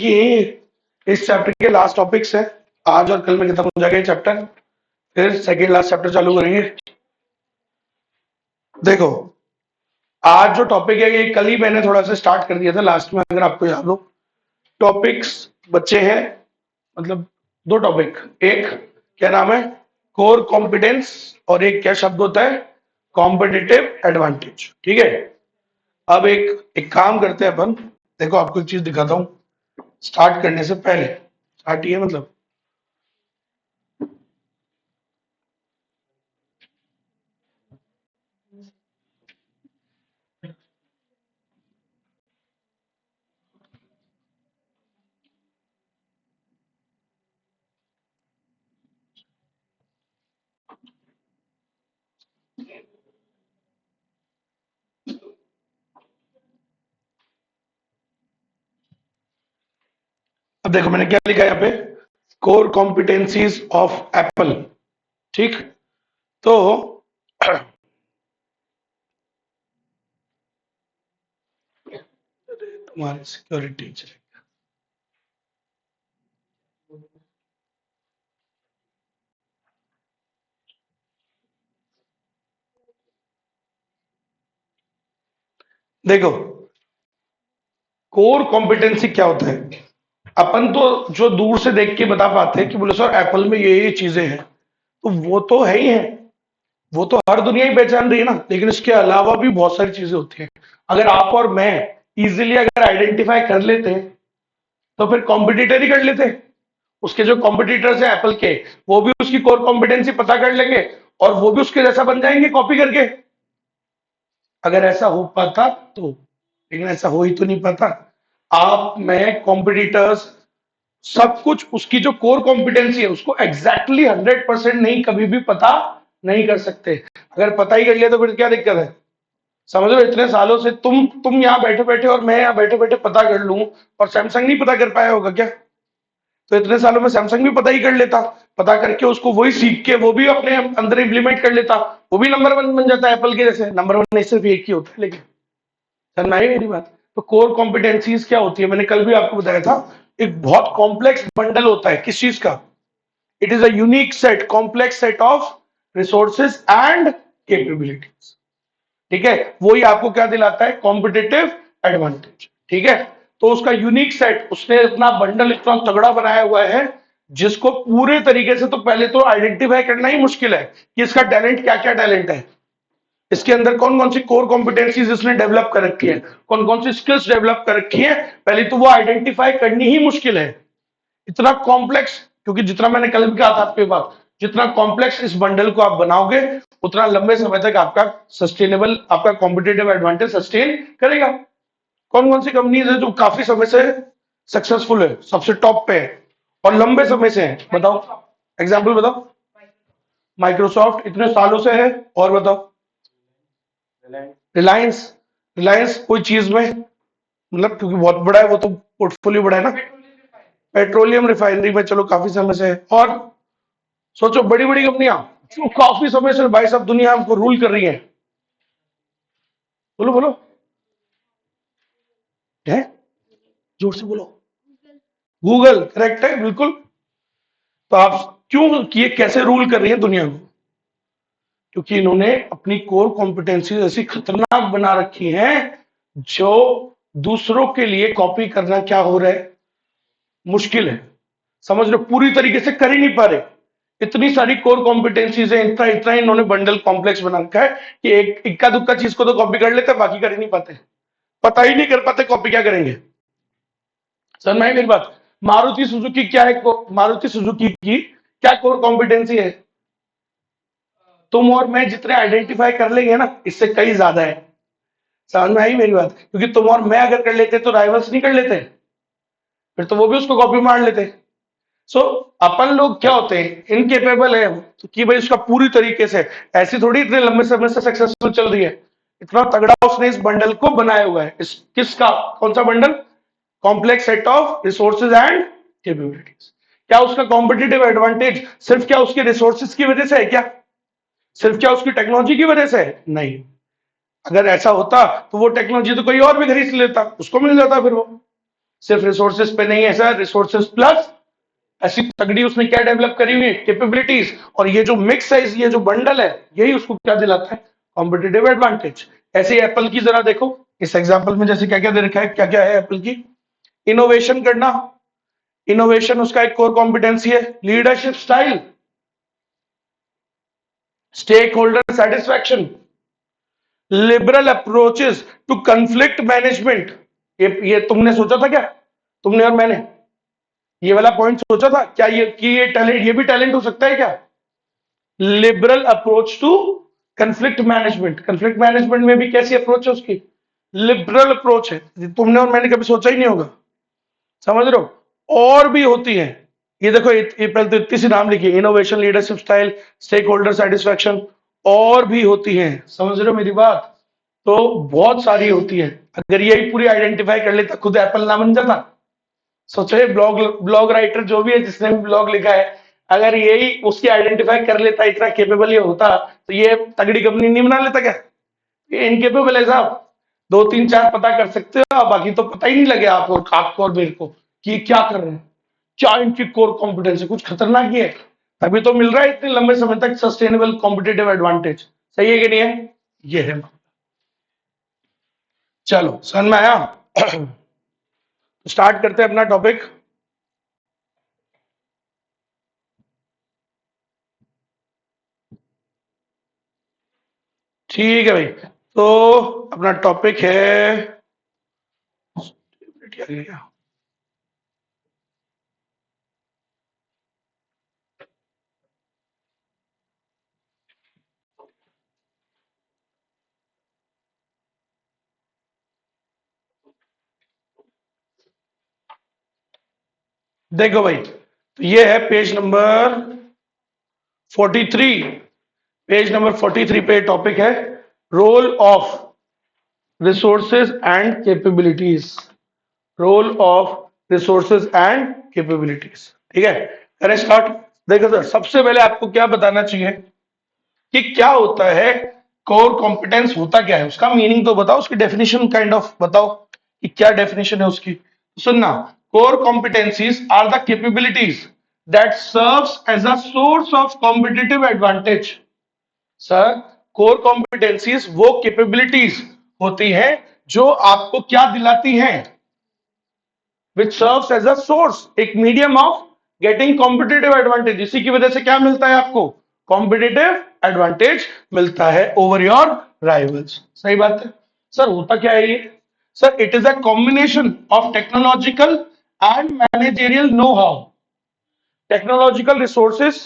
कि इस चैप्टर के लास्ट टॉपिक्स है। आज और कल में खत्म हो जाएगा ये चैप्टर, फिर सेकेंड लास्ट चैप्टर चालू करेंगे। देखो, आज जो टॉपिक है ये कल ही मैंने थोड़ा सा स्टार्ट कर दिया था लास्ट में, अगर आपको याद हो। टॉपिक्स बच्चे हैं, मतलब दो टॉपिक, एक क्या नाम है, कोर कॉम्पिटेंस, और एक क्या शब्द होता है, कॉम्पिटिटिव एडवांटेज। ठीक है, अब एक एक काम करते हैं अपन। देखो, आपको एक चीज दिखाता हूं स्टार्ट करने से पहले। स्टार्ट ये मतलब, अब देखो मैंने क्या लिखा है यहाँ पे, कोर कॉम्पिटेंसीज ऑफ एप्पल। ठीक, तो तुम्हारी सिक्योरिटी चलेगा। देखो, कोर कॉम्पिटेंसी क्या होता है, अपन तो जो दूर से देख के बता पाते हैं कि बोले सर एप्पल में ये चीजें हैं, तो वो तो है ही है, वो तो हर दुनिया ही पहचान रही है ना। लेकिन इसके अलावा भी बहुत सारी चीजें होती हैं। अगर आप और मैं इजीली अगर आइडेंटिफाई कर लेते हैं, तो फिर कॉम्पिटिटर ही कर लेते हैं। उसके जो कॉम्पिटिटर्स हैं एप्पल के, वो भी उसकी कोर कॉम्पिटेंसी पता कर लेंगे और वो भी उसके जैसा बन जाएंगे कॉपी करके। अगर ऐसा हो पाता तो, लेकिन ऐसा हो ही तो नहीं पाता। आप, मैं, कॉम्पिटिटर्स, सब कुछ उसकी जो कोर कॉम्पिटेंसी है उसको एग्जैक्टली 100% नहीं कभी भी पता नहीं कर सकते। अगर पता ही कर लिया तो फिर क्या दिक्कत है। समझ लो, इतने सालों से तुम यहाँ बैठे बैठे और मैं यहाँ बैठे बैठे पता कर लूं, और सैमसंग नहीं पता कर पाया होगा क्या? तो इतने सालों में सैमसंग भी पता ही कर लेता, पता करके उसको वही सीख के वो भी अपने अंदर इम्प्लीमेंट कर लेता, वो भी नंबर वन बन जाता है एप्पल के जैसे। नंबर वन नहीं, सिर्फ एक ही होता है, लेकिन समझ आई मेरी बात? तो कोर कॉम्पिटेंसीज क्या होती है, मैंने कल भी आपको बताया था। एक बहुत कॉम्प्लेक्स बंडल होता है किस चीज का, it is a unique set, complex set of resources and capabilities. ठीक है, वही आपको क्या दिलाता है, कॉम्पिटिटिव एडवांटेज। ठीक है, तो उसका यूनिक सेट, उसने अपना बंडल इतना तगड़ा बनाया हुआ है जिसको पूरे तरीके से तो पहले तो आइडेंटिफाई करना ही मुश्किल है कि इसका टैलेंट क्या क्या टैलेंट है, इसके अंदर कौन कौन सी कोर कॉम्पिटेंसीज इसने डेवलप कर रखी है, कौन कौन सी स्किल्स डेवलप कर रखी है, पहले तो वो आइडेंटिफाई करनी ही मुश्किल है। इतना कॉम्प्लेक्स, क्योंकि जितना मैंने कल भी कहा था आपके पास, जितना कॉम्प्लेक्स इस बंडल को आप बनाओगे, उतना लंबे समय तक आपका सस्टेनेबल, आपका कॉम्पिटेटिव एडवांटेज सस्टेन करेगा। कौन कौन सी कंपनीज है जो काफी समय से सक्सेसफुल है, सबसे टॉप पे है और लंबे समय से है, बताओ, एग्जाम्पल बताओ। माइक्रोसॉफ्ट इतने सालों से है, और बताओ। रिलायंस, रिलायंस कोई चीज में, मतलब क्योंकि बहुत बड़ा है वो, तो पोर्टफोलियो बड़ा है ना। पेट्रोलियम रिफाइनरी में चलो काफी समय से है। और सोचो बड़ी बड़ी कंपनियां जो काफी समय से भाई साहब दुनिया को रूल कर रही है, बोलो बोलो, है, जोर से बोलो। गूगल करेक्ट है, बिल्कुल। तो आप क्यों, ये कैसे रूल कर रही है दुनिया को? क्योंकि इन्होंने अपनी कोर कॉम्पिटेंसी ऐसी खतरनाक बना रखी हैं जो दूसरों के लिए कॉपी करना क्या हो रहा है, मुश्किल है। समझ लो, पूरी तरीके से कर ही नहीं पा रहे। इतनी सारी कोर कॉम्पिटेंसीज है, इतना इतना इन्होंने बंडल कॉम्प्लेक्स बना रखा है कि एक इक्का दुक्का चीज को तो कॉपी कर लेते हैं, बाकी कर ही नहीं पाते, पता ही नहीं कर पाते कॉपी क्या करेंगे। समझ में आई मेरी बात? मारुति सुजुकी क्या है, मारुति सुजुकी की क्या कोर कॉम्पिटेंसी है? तुम और मैं जितने आइडेंटिफाई कर लेंगे ना, इससे कई ज्यादा है। समझ में आई मेरी बात? क्योंकि तुम और मैं अगर कर लेते तो राइवल्स नहीं कर लेते, फिर तो वो भी उसको कॉपी मार लेते। सो अपन लोग क्या होते हैं, इनकेपेबल है तो कि भाई उसका पूरी तरीके से, ऐसी थोड़ी इतने लंबे समय से सक्सेसफुल चल रही है। इतना तगड़ा उसने इस बंडल को बनाया हुआ है। इस किसका, कौन सा bundle? Complex set of resources and capabilities. क्या उसका कॉम्पिटिटिव एडवांटेज सिर्फ क्या उसके रिसोर्सेज की वजह से है क्या? सिर्फ क्या उसकी टेक्नोलॉजी की वजह से है? नहीं। अगर ऐसा होता तो वो टेक्नोलॉजी तो कोई और भी खरीद लेता, उसको मिल जाता फिर वो। सिर्फ रिसोर्सेज पे नहीं है सर, रिसोर्सेज प्लस ऐसी तगड़ी उसने क्या डेवलप करी हुई है, कैपेबिलिटीज। और ये जो मिक्स है, ये जो बंडल है, यही उसको क्या दिलाता है, कॉम्पिटिटिव एडवांटेज। ऐसे एप्पल की जरा देखो इस एग्जांपल में, जैसे क्या क्या दे रखा है, क्या क्या है एप्पल की, इनोवेशन करना, इनोवेशन उसका एक कोर कॉम्पिटेंसी है, leadership style, stakeholder satisfaction, liberal approaches to conflict management. ये तुमने सोचा था क्या, तुमने और मैंने ये वाला पॉइंट सोचा था क्या, ये कि ये टैलेंट, ये भी टैलेंट हो सकता है क्या, liberal approach to conflict management. Conflict management में भी कैसी अप्रोच है उसकी, लिबरल अप्रोच है, तुमने और मैंने कभी सोचा ही नहीं होगा, समझ रहे हो। और भी होती है, ये देखो ये पहले तो इतनी सी नाम लिखी, innovation, leadership style, stakeholder satisfaction, और भी होती है, समझ रहे हो मेरी बात। तो बहुत सारी होती है, अगर यही पूरी आइडेंटिफाई कर लेता खुद एप्पल ना बन जाता। सोचो ब्लॉग राइटर जो भी है, जिसने भी ब्लॉग लिखा है, अगर यही उसकी आइडेंटिफाई कर लेता, इतना केपेबल ये होता, तो ये तगड़ी कंपनी नहीं बना लेता क्या। ये इनकेपेबल है साहब, दो तीन चार पता कर सकते हो आप, बाकी तो पता ही नहीं लगे आपको और मेरे को कि ये क्या कर रहे हैं, क्या इनकी कोर कॉम्पिटेंस है, कुछ खतरनाक ही है, तभी तो मिल रहा है इतने लंबे समय तक सस्टेनेबल कॉम्पिटेटिव एडवांटेज। सही है कि नहीं है, ये है। चलो समझ में आया। स्टार्ट करते हैं अपना टॉपिक। ठीक है भाई, तो अपना टॉपिक है, देखो भाई, तो ये है पेज नंबर 43। पेज नंबर 43 पे टॉपिक है role of resources and capabilities. Role of resources and capabilities, ठीक है। करें स्टार्ट। देखो सर, सबसे पहले आपको क्या बताना चाहिए कि क्या होता है कोर कॉम्पिटेंस, होता क्या है, उसका मीनिंग तो बताओ, उसकी डेफिनेशन काइंड ऑफ बताओ कि क्या डेफिनेशन है उसकी। सुनना, core competencies are the capabilities that serves as a source of competitive advantage. Sir, core competencies वो कैपेबिलिटीज होती हैं जो आपको क्या दिलाती हैं, which serves as a source, एक medium of getting competitive advantage. इसी की वजह से क्या मिलता है आपको, कॉम्पिटिटिव एडवांटेज मिलता है ओवर योर राइवल्स। सही बात है। सर होता क्या है ये, sir it is a combination of technological and managerial know how. Technological resources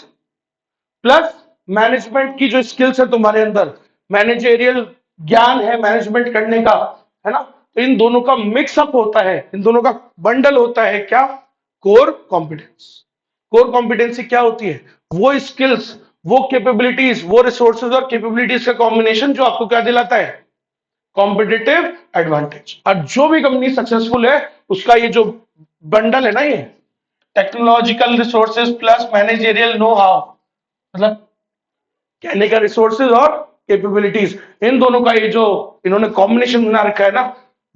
plus management की जो स्किल्स है तुम्हारे अंदर, मैनेजेरियल ज्ञान है मैनेजमेंट करने का, है ना, तो इन दोनों का मिक्सअप होता है, इन दोनों का बंडल होता है क्या, कोर कॉम्पिटेंस। कोर कॉम्पिटेंसी क्या होती है, वो स्किल्स, वो कैपेबिलिटीज, वो रिसोर्सेज और कैपेबिलिटीज का कॉम्बिनेशन जो आपको क्या दिलाता है, कॉम्पिटिटिव एडवांटेज। और जो भी कंपनी सक्सेसफुल है उसका ये जो बंडल है ना, ये technological resources plus managerial know how, मतलब कहने का रिसोर्सेज और कैपेबिलिटीज, इन दोनों का ये जो इन्होंने कॉम्बिनेशन बना रखा है ना,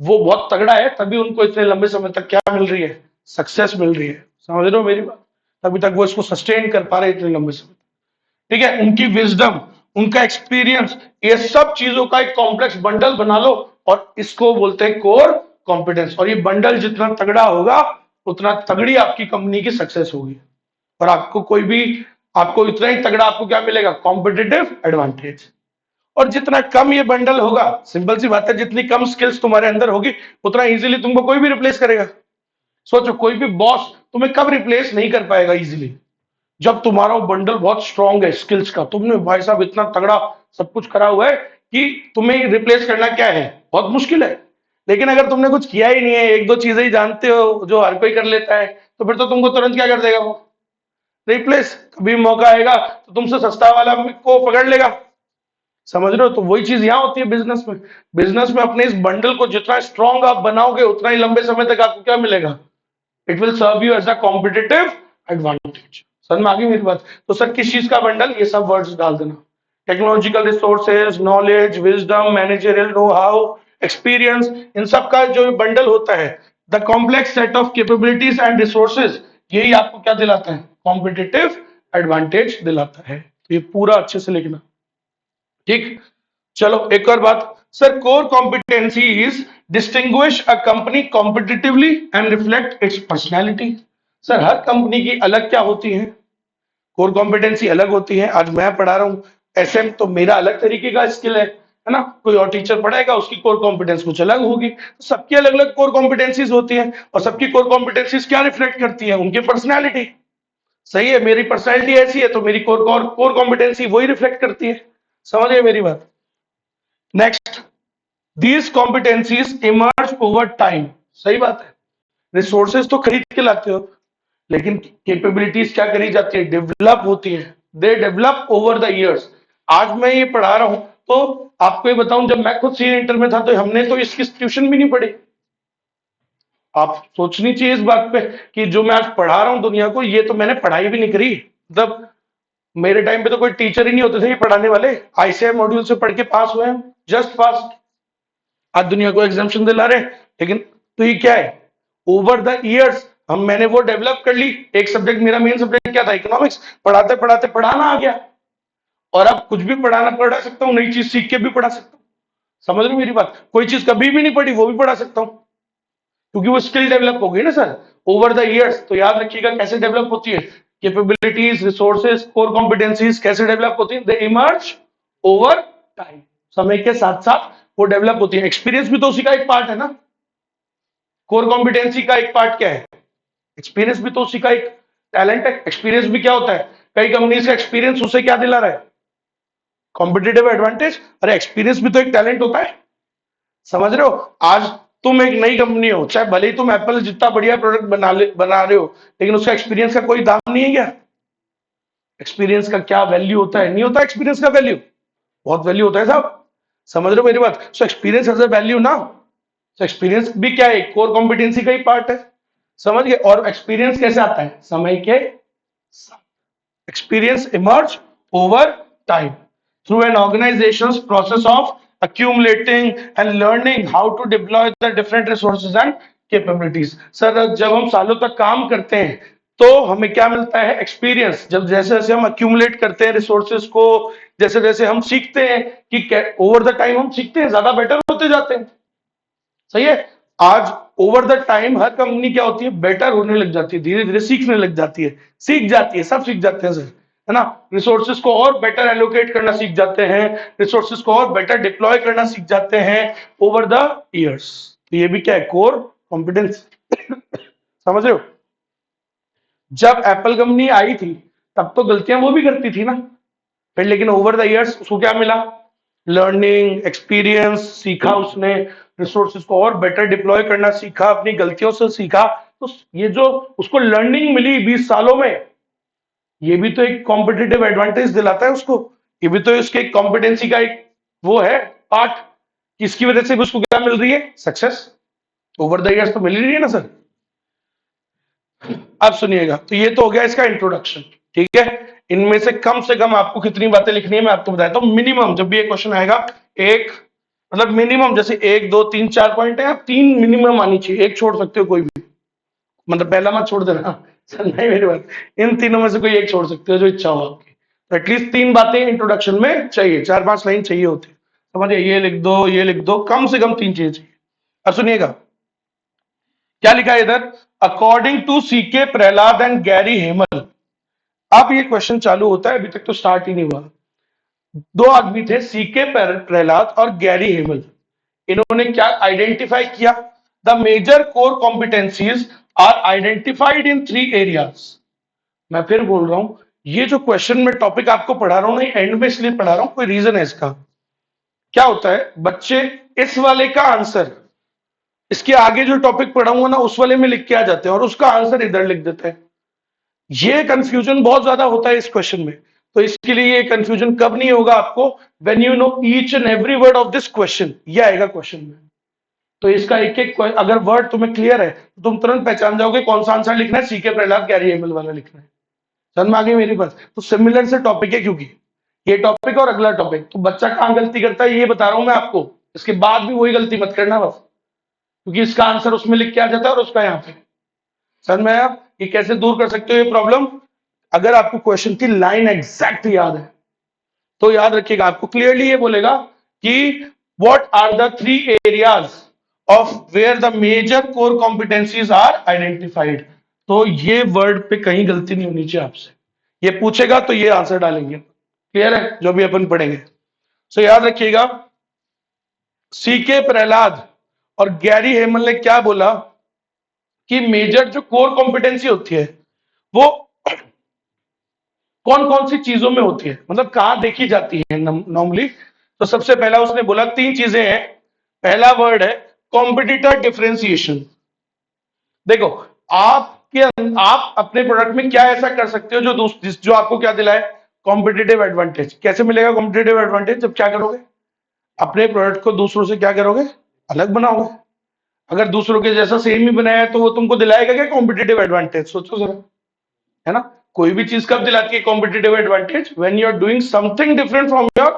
वो बहुत तगड़ा है, तभी उनको इतने लंबे समय तक क्या मिल रही है, सक्सेस मिल रही है। समझ रहे हो मेरी बात, तभी तक वो इसको सस्टेन कर पा रहे इतने लंबे समय तक। ठीक है, उनकी विजडम, उनका एक्सपीरियंस, ये सब चीजों का एक कॉम्प्लेक्स बंडल बना लो और इसको बोलते हैं कोर कॉम्पिटेंस। और ये बंडल जितना तगड़ा होगा उतना तगड़ी आपकी कंपनी की सक्सेस होगी, और आपको कोई भी, आपको इतना ही तगड़ा आपको क्या मिलेगा, कॉम्पिटिटिव एडवांटेज। और जितना कम ये बंडल होगा, सिंपल सी बात है, जितनी कम स्किल्स तुम्हारे अंदर होगी उतना इजीली तुमको कोई भी रिप्लेस करेगा। सोचो, कोई भी बॉस तुम्हें कब रिप्लेस नहीं कर पाएगा इजीली, जब तुम्हारा बंडल बहुत स्ट्रांग है स्किल्स का, तुमने भाई साहब इतना तगड़ा सब कुछ करा हुआ है कि तुम्हें रिप्लेस करना क्या है, बहुत मुश्किल है। लेकिन अगर तुमने कुछ किया ही नहीं है, एक दो चीजें ही जानते हो जो हर कोई कर लेता है, तो फिर तो तुमको तुरंत क्या कर देगा वो, रिप्लेस। कभी मौका आएगा तो तुमसे सस्ता वाला को पकड़ लेगा। समझ रहे हो, तो वही चीज यहां होती है बिजनेस में। बिजनेस में अपने इस बंडल को जितना स्ट्रांग आप बनाओगे उतना ही लंबे समय तक आपको क्या मिलेगा, it will serve you as a competitive advantage. समझ में आ गई मेरी बात। तो सर किस चीज का बंडल, ये सब वर्ड्स डाल देना, technological resources, knowledge, wisdom, managerial know how, experience, इन सब का जो बंडल होता है, the complex set of capabilities and resources, यही आपको क्या दिलाता है, कॉम्पिटिटिव एडवांटेज दिलाता है। तो ये पूरा अच्छे से लिखना, ठीक। चलो एक और बात, sir core competency is distinguish a company competitively and reflect it's personality. Sir her company की अलग क्या होती है, कोर कॉम्पिटेंसी अलग होती है। आज मैं पढ़ा रहा हूँ एसएम, तो मेरा अलग तरीके का स्किल है ना, कोई और टीचर पढ़ाएगा उसकी कोर कॉम्पिटेंस कुछ अलग होगी। तो सबकी अलग अलग कोर कॉम्पिटेंसीज होती है, और सबकी कोर कॉम्पिटेंसीज क्या रिफ्लेक्ट करती है, उनकी पर्सनैलिटी। सही है, मेरी पर्सनैलिटी ऐसी है तो मेरी कोर कोर कॉम्पिटेंसी वही रिफ्लेक्ट करती है। समझिए मेरी बात। Next, these competencies emerge over time. सही बात है, रिसोर्सेज तो खरीद के लाते हो, लेकिन कैपेबिलिटीज क्या करी जाती है, डेवलप होती है। They develop over the years. आज मैं ये पढ़ा रहा हूं तो आपको ये बताऊं, जब मैं खुद सीनियर इंटर में था तो हमने तो इसकी ट्यूशन भी नहीं पढ़ी। आप सोचनी चाहिए इस बात पे कि जो मैं आज पढ़ा रहा हूं दुनिया को, ये तो मैंने पढ़ाई भी नहीं करी। मतलब मेरे टाइम पे तो कोई टीचर ही नहीं होते थे ये पढ़ाने वाले, आईसीआई मॉड्यूल से पढ़ के पास हुए हम, जस्ट पास। आज दुनिया को एग्जाम्शन दिला रहे हैं, लेकिन तो ये क्या है, ओवर द इयर्स हम मैंने वो डेवलप कर ली। एक सब्जेक्ट, मेरा मेन सब्जेक्ट क्या था, इकोनॉमिक्स, पढ़ाते पढ़ाते पढ़ाना आ गया, और अब कुछ भी पढ़ा सकता हूँ, नई चीज सीख के भी पढ़ा सकता हूँ। समझ रहे हो मेरी बात, कोई चीज कभी भी नहीं पढ़ी वो भी पढ़ा सकता हूँ, क्योंकि वो स्किल डेवलप हो गई ना सर, ओवर द इयर्स। तो याद रखिएगा कैसे डेवलप होती है, कैपेबिलिटीज, रिसोर्सेज, कोर कॉम्पिटेंसीज कैसे डेवलप होती है, दे इमर्ज ओवर टाइम। समय के साथ साथ वो डेवलप होती है। एक्सपीरियंस भी तो उसी का एक पार्ट है ना, कोर कॉम्पिटेंसी का एक पार्ट क्या है, एक्सपीरियंस भी तो उसी का एक टैलेंट है। एक्सपीरियंस भी क्या होता है, कई कंपनीज का एक्सपीरियंस उसे क्या दिला रहा है, कॉम्पिटिटिव एडवांटेज। अरे एक्सपीरियंस भी तो एक टैलेंट होता है। समझ रहे हो, आज तुम एक नई कंपनी हो, चाहे भले ही तुम एप्पल जितना बढ़िया प्रोडक्ट बना रहे हो, लेकिन उसका एक्सपीरियंस का कोई दाम नहीं है क्या, एक्सपीरियंस का क्या वैल्यू होता है, नहीं होता एक्सपीरियंस का वैल्यू, बहुत वैल्यू होता है साहब। समझ रहे हो मेरी बात, so experience as a value ना, तो एक्सपीरियंस भी क्या है, कोर कॉम्पिटेंसी का ही पार्ट है। समझ गए, और एक्सपीरियंस कैसे आता है, समय के साथ। Experience emerge over time through an organisations process of accumulating and learning how to deploy the different resources and capabilities। Sir जब हम सालों तक काम करते हैं तो हमें क्या मिलता है, एक्सपीरियंस। जब जैसे जैसे हम अक्यूमुलेट करते हैं रिसोर्सेज को, जैसे जैसे हम सीखते हैं कि ओवर द टाइम हम सीखते हैं, ज्यादा बेटर होते जाते हैं। सही है, आज over the time her company क्या होती है, बेटर होने लग जाती है, धीरे धीरे सीखने लग जाती है, सीख जाती है, सब सीख जाते हैं सर, है ना। रिसोर्सेज को और बेटर एलोकेट करना सीख जाते हैं, रिसोर्सेज को और बेटर डिप्लॉय करना सीख जाते हैं ओवर द इयर्स। तो ये भी क्या है, कोर कॉम्पिटेंस। समझ रहे हो, जब एप्पल कंपनी आई थी तब तो गलतियां वो भी करती थी ना, फिर लेकिन ओवर द इयर्स उसको क्या मिला, लर्निंग, एक्सपीरियंस, सीखा उसने, रिसोर्सेज को और बेटर डिप्लॉय करना सीखा, अपनी गलतियों से सीखा। तो ये जो उसको लर्निंग मिली 20 सालों में, ये भी तो एक कॉम्पिटिटिव एडवांटेज दिलाता है उसको। ये भी तो इसके कॉम्पिटेंसी का एक वो है पार्ट, किसकी वजह से भी उसको क्या मिल रही है, सक्सेस। ओवर द इयर्स तो मिल ही रही है ना सर। अब सुनिएगा, तो ये तो हो गया इसका इंट्रोडक्शन, ठीक है। इनमें से कम आपको कितनी बातें लिखनी है मैं आपको बताता हूं। मिनिमम जब भी ये क्वेश्चन आएगा, एक मतलब मिनिमम जैसे 1 2 3 4 पॉइंट है, आप 3 मिनिमम आनी चाहिए, एक छोड़ सकते हो कोई भी, मतलब पहला मत छोड़ देना। सर नहीं मेरी बात, इन तीनों में से कोई एक छोड़ सकते हो जो इच्छा हो आपकी। तो एटलीस्ट 3 बातें इंट्रोडक्शन में चाहिए, 4 5 लाइन चाहिए होती है। समझिए, ये लिख दो, ये लिख दो, कम से कम 3 चीजें चाहिए। अब सुनिएगा क्या लिखा है इधर, according to CK Prahalad and Gary Hamel. अब ये क्वेश्चन चालू होता है, अभी तक तो स्टार्ट ही नहीं हुआ। 2 आदमी थे, सीके प्रहलाद और गैरी हेमल। इन्होंने क्या आइडेंटिफाई किया, the major core competencies are identified in 3 areas. मैं फिर बोल रहा हूं, ये जो क्वेश्चन में टॉपिक आपको पढ़ा रहा हूं ना, एंड में इसलिए पढ़ा रहा हूं, कोई रीजन है इसका। क्या होता है, बच्चे इस वाले का आंसर इसके आगे जो टॉपिक पढ़ाऊंगा ना उस वाले में लिख के आ जाते हैं, और उसका आंसर इधर लिख देते हैं। ये कंफ्यूजन बहुत ज्यादा होता है इस क्वेश्चन में। तो इसके लिए ये कंफ्यूजन कब नहीं होगा आपको, when you know each and every word of this question, ये आएगा क्वेश्चन में। तो इसका एक एक अगर वर्ड तुम्हें क्लियर है तो तुम तुरंत पहचान जाओगे कौन सा आंसर लिखना है, सीके प्रहलाद गैरी हेमल वाला लिखना है। समझ में आ गई मेरी बात। तो सिमिलर से टॉपिक है, क्योंकि ये टॉपिक और अगला टॉपिक, तो बच्चा कहां गलती करता है ये बता रहा हूं मैं आपको, इसके बाद भी वही गलती मत करना बस। क्योंकि इसका आंसर उसमें लिख के आ जाता है और उसका यहाँ पे। समझ में आया? ये कैसे दूर कर सकते हो ये प्रॉब्लम? अगर आपको क्वेश्चन की लाइन एग्जैक्ट याद है तो याद रखिएगा, आपको क्लियरली ये बोलेगा कि what are the 3 areas of where the major core competencies are identified. तो ये वर्ड पे कहीं गलती नहीं होनी चाहिए आपसे, ये पूछेगा तो ये आंसर डालेंगे। क्लियर है जो भी अपन पढ़ेंगे? सो याद रखिएगा, सीके प्रहलाद और गैरी हेमल ने क्या बोला कि मेजर जो कोर कॉम्पिटेंसी होती है वो कौन कौन सी चीजों में होती है, मतलब कहां देखी जाती है नॉर्मली। तो सबसे पहला उसने बोला 3 चीजें हैं। पहला वर्ड है कॉम्पिटिटर डिफरेंशिएशन। देखो, आप अपने प्रोडक्ट में क्या ऐसा कर सकते हो जो आपको क्या दिलाए, कॉम्पिटिटिव एडवांटेज। कैसे मिलेगा कॉम्पिटिटिव एडवांटेज? जब क्या करोगे, अपने प्रोडक्ट को दूसरों से क्या करोगे, अलग बनाओगे। अगर दूसरों के जैसा सेम ही बनाया है तो वो तुमको दिलाएगा क्या कॉम्पिटिटिव एडवांटेज? सोचो जरा, है ना? कोई भी चीज कब दिलाती है competitive advantage? When you are doing something different from your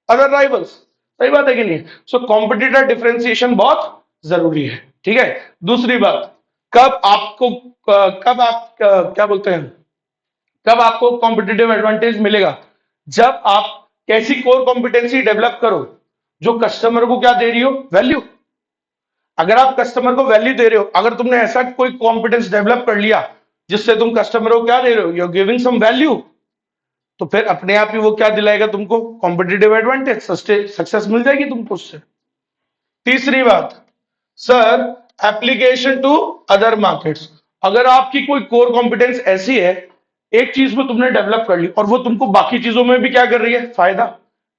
other rivals. सही बात है कि नहीं? सो कॉम्पिटिटर डिफरेंशिएशन बहुत जरूरी है। ठीक है। दूसरी बात, कब आपको कब आप क्या बोलते हैं, कब आपको कॉम्पिटिटिव एडवांटेज मिलेगा? जब आप कैसी कोर कॉम्पिटेंसी डेवलप करो जो कस्टमर को क्या दे रही हो, वैल्यू। अगर आप कस्टमर को वैल्यू दे रहे हो, अगर तुमने ऐसा कोई कॉम्पिटेंस डेवलप कर लिया जिससे तुम कस्टमर को क्या दे रहे हो, you are giving some value, तो फिर अपने आप ही वो क्या दिलाएगा तुमको, कॉम्पिटिटिव एडवांटेज, सक्सेस मिल जाएगी तुमको उससे। तीसरी बात, sir application to other markets. अगर आपकी कोई कोर कॉम्पिटेंस ऐसी है, एक चीज में तुमने डेवलप कर ली और वो तुमको बाकी चीजों में भी क्या कर रही है, फायदा।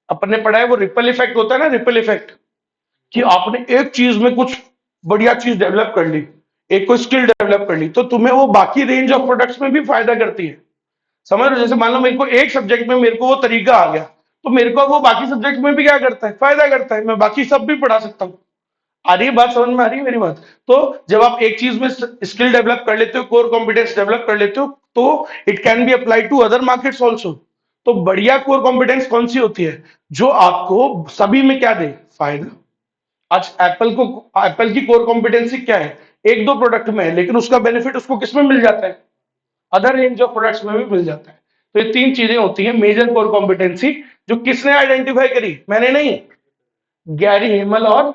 अपन ने पढ़ा है वो रिपल इफेक्ट होता है ना, रिपल इफेक्ट, कि आपने एक चीज में कुछ बढ़िया चीज डेवलप कर ली, एक कोई स्किल डेवलप कर ली, तो तुम्हें वो बाकी रेंज ऑफ प्रोडक्ट्स में भी फायदा करती है। समझ रहे हो? जैसे मान लो मेरे को एक सब्जेक्ट में मेरे को वो तरीका आ गया, तो मेरे को वो बाकी सब्जेक्ट में भी क्या करता है, फायदा करता है। मैं बाकी सब भी पढ़ा सकता हूँ। आ रही है बात, समझ में आ रही है मेरी बात? तो जब आप एक चीज में स्किल डेवलप कर लेते हो, कोर कॉम्पिटेंस डेवलप कर लेते हो, तो it can be apply to other markets also. तो बढ़िया कोर कॉम्पिटेंस कौन सी होती है, जो आपको सभी में क्या दे, फायदा। आज एप्पल की कोर कॉम्पिटेंसी क्या है, एक दो प्रोडक्ट में है, लेकिन उसका बेनिफिट उसको किसमें मिल जाता है, अदर रेंज ऑफ प्रोडक्ट्स में भी मिल जाता है। तो ये 3 चीजें होती हैं मेजर कोर कॉम्पिटेंसी, जो किसने आइडेंटिफाई करी, मैंने नहीं, गैरी हेमल और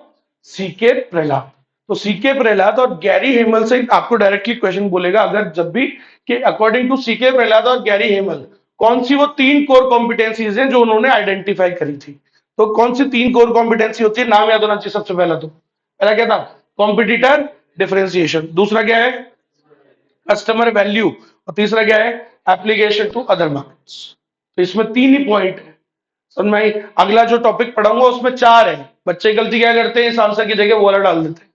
सीके प्रहलाद। तो सीके प्रहलाद और गैरी हेमल से आपको डायरेक्टली क्वेश्चन बोलेगा अगर जब भी, कि अकॉर्डिंग टू सीके प्रहलाद और गैरी हेमल कौन सी वो 3 कोर कॉम्पिटेंसीज हैं जो उन्होंने आइडेंटिफाई करी थी। तो कौन सी 3 कोर कॉम्पिटेंसी होती है, नाम याद होना चाहिए सबसे पहला। तो पहला क्या था, कॉम्पिटिटर डिफरेंशिएशन। दूसरा क्या है, कस्टमर वैल्यू। और तीसरा क्या है, एप्लीकेशन टू अदर मार्केट्स। तो इसमें 3 ही पॉइंट है। समझ में आई? अगला जो टॉपिक पढ़ाऊंगा उसमें 4 है। बच्चे गलती क्या करते हैं, इस आंसर की जगह वो वाला डाल देते हैं।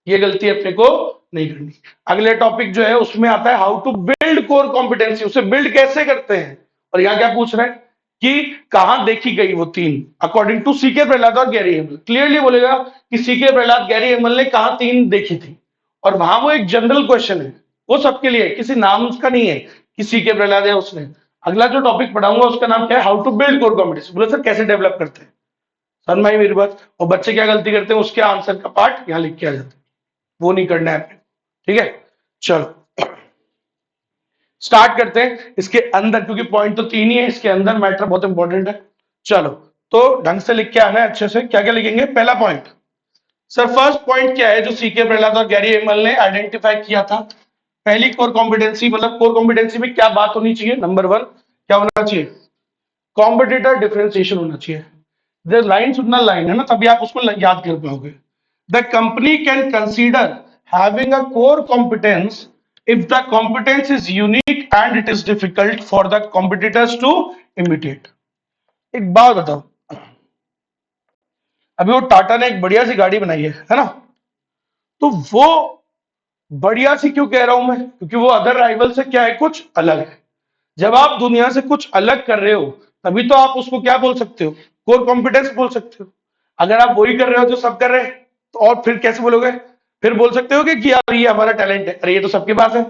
ये गलती अपने को नहीं करनी। अगले टॉपिक जो है उसमें आता है how to build core competency, उसे बिल्ड कैसे करते हैं। और यहां क्या पूछ रहे हैं कि कहां देखी गई वो 3, अकॉर्डिंग टू सीके प्रहलाद और गैरी हेमल। क्लियरली बोलेगा कि सीके प्रहलाद गैरी हेमल ने कहा 3 देखी थी, और वहां वो एक जनरल क्वेश्चन है, वो सबके लिए, किसी नाम का नहीं है कि सीके प्रहलाद है उसने। अगला जो टॉपिक पढ़ाऊंगा उसका नाम क्या है, how to build core competency. बोले सर कैसे डेवलप करते हैं, समझ में आई मेरी बात? और बच्चे क्या गलती करते हैं, उसके आंसर का पार्ट यहां लिख के आ जाते हैं, वो नहीं करना है आपने। ठीक है, चलो स्टार्ट करते हैं इसके अंदर, क्योंकि पॉइंट तो 3 ही है, इसके अंदर मैटर बहुत इंपॉर्टेंट है। चलो, तो ढंग से लिख के आना है अच्छे से। क्या क्या लिखेंगे? पहला पॉइंट, सर फर्स्ट पॉइंट क्या है जो सीके प्रहलाद और गैरी हेमल ने आइडेंटिफाई किया था। पहली कोर कॉम्पिटेंसी, मतलब कोर कॉम्पिटेंसी में क्या बात होनी चाहिए, नंबर 1 क्या होना चाहिए, कॉम्पिटिटर डिफरेंशिएशन होना चाहिए। जब लाइन सुनना, लाइन है ना, तभी आप उसको याद कर पाओगे। The company can consider having a core competence if the competence is unique and it is difficult for the competitors to imitate। एक बात बताओ, अभी वो टाटा ने एक बढ़िया सी गाड़ी बनाई है ना, तो वो बढ़िया सी क्यों कह रहा हूं मैं, क्योंकि वो अदर राइवल से क्या है, कुछ अलग है। जब आप दुनिया से कुछ अलग कर रहे हो तभी तो आप उसको क्या बोल सकते हो, कोर कॉम्पिटेंस बोल सकते हो। अगर आप वही कर रहे हो जो सब कर रहे हैं, तो और फिर कैसे बोलोगे, फिर बोल सकते हो कि यार ये हमारा टैलेंट है, अरे ये तो सबके पास है।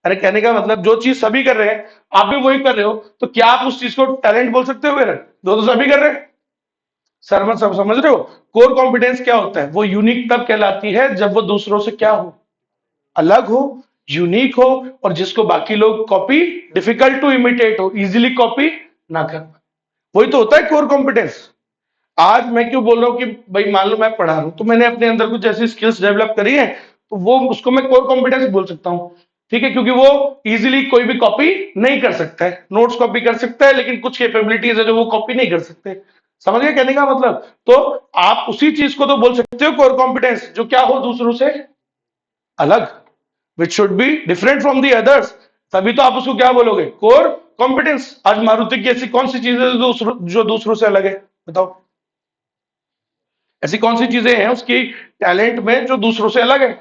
अरे कहने का मतलब जो चीज सभी कर रहे हैं आप भी वही कर रहे हो, तो क्या आप उस चीज को टैलेंट बोल सकते हो? फिर जो तो सभी कर रहे हैं। सब समझ रहे हो? कोर कॉम्पिटेंस क्या होता है? वो यूनिक तब कहलाती है जब वो दूसरों से क्या हो, अलग हो, यूनिक हो, और जिसको बाकी लोग कॉपी, डिफिकल्ट टू इमिटेट हो, इजीली कॉपी ना कर पाए। वही तो होता है कोर कॉम्पिटेंस। आज मैं क्यों बोल रहा हूँ कि भाई मान लो मैं पढ़ा रहा हूं तो मैंने अपने अंदर कुछ ऐसी स्किल्स डेवलप करी है, तो वो उसको मैं कोर कॉम्पिटेंस बोल सकता हूँ। ठीक है, क्योंकि वो इजीली कोई भी कॉपी नहीं कर सकता है। नोट्स कॉपी कर सकता है, लेकिन कुछ कैपेबिलिटीज है जो वो कॉपी नहीं कर सकते। समझ गए कहने का मतलब? तो आप उसी चीज को तो बोल सकते हो कोर कॉम्पिटेंस, जो क्या हो, दूसरों से अलग, which should be different from the others. तभी तो आप उसको क्या बोलोगे, कोर कॉम्पिटेंस। आज मारुति की ऐसी कौन सी चीजें जो दूसरों से अलग है, बताओ? ऐसी कौन सी चीजें हैं उसकी टैलेंट में जो दूसरों से अलग है?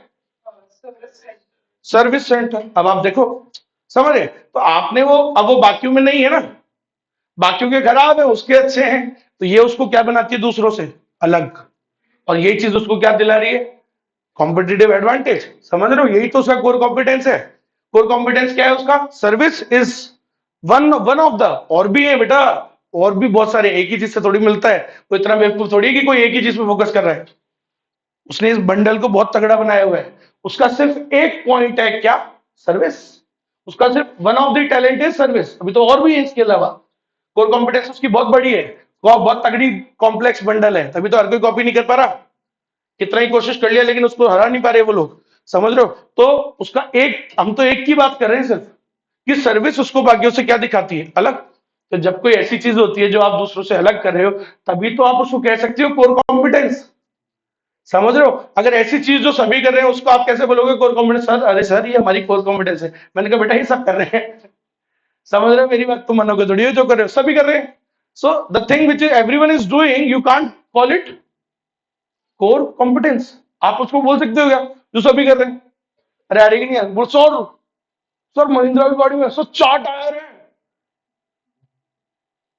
Service centre. अब आप देखो, समझ रहे? तो आपने वो, अब वो बाकियों में नहीं है ना, बाकियों के खराब है, उसके अच्छे हैं। तो ये उसको क्या बनाती है, दूसरों से अलग। और यही चीज उसको क्या दिला रही है, कॉम्पिटिटिव एडवांटेज। समझ रहे हो? यही तो उसका कोर कॉम्पिटेंस है। कोर कॉम्पिटेंस क्या है उसका? Service is one one of the, और भी है बेटा, और भी बहुत सारे। एक ही चीज से थोड़ी मिलता है, कोई इतना बेवकूफ थोड़ी है कि कोई एक ही चीज पे फोकस कर रहा है। उसने इस बंडल को बहुत तगड़ा बनाया हुआ है। उसका सिर्फ एक पॉइंट है, क्या? सर्विस। उसका सिर्फ वन ऑफ द टैलेंट है सर्विस, अभी तो और भी है इसके अलावा। कोर कॉम्पिटेंस उसकी बहुत बड़ी है, वो बहुत तगड़ी कॉम्प्लेक्स बंडल है, तभी तो हर कोई कॉपी नहीं कर पा रहा। कितना ही कोशिश कर लिया, लेकिन उसको हरा नहीं पा रहे वो लोग। समझ रहे हो? तो उसका एक, हम तो एक की बात कर रहे हैं सिर्फ, कि सर्विस उसको बाकियों से क्या दिखाती है, अलग। तो जब कोई ऐसी चीज होती है जो आप दूसरों से अलग कर रहे हो, तभी तो आप उसको कह सकते हो कोर कॉम्पिटेंस। समझ रहे हो? अगर ऐसी चीज जो सभी कर रहे हैं उसको आप कैसे बोलोगे कोर कॉम्पिटेंस? सर, अरे सर, ये हमारी कोर कॉम्पिटेंस है। मैंने कहा बेटा, ये सब कर रहे हैं। समझ रहे हो मेरी बात? तुम मानोगे थोड़ी हो, जो कर रहे हो सभी कर रहे हैं। So the thing which everyone is doing, you can't call it core competence. आप उसको बोल सकते हो क्या, जो सभी कर रहे हैं? अरे आ रही नहीं यार, बोल सर, सर महिंद्रा की गाड़ी में सर 4 टायर है,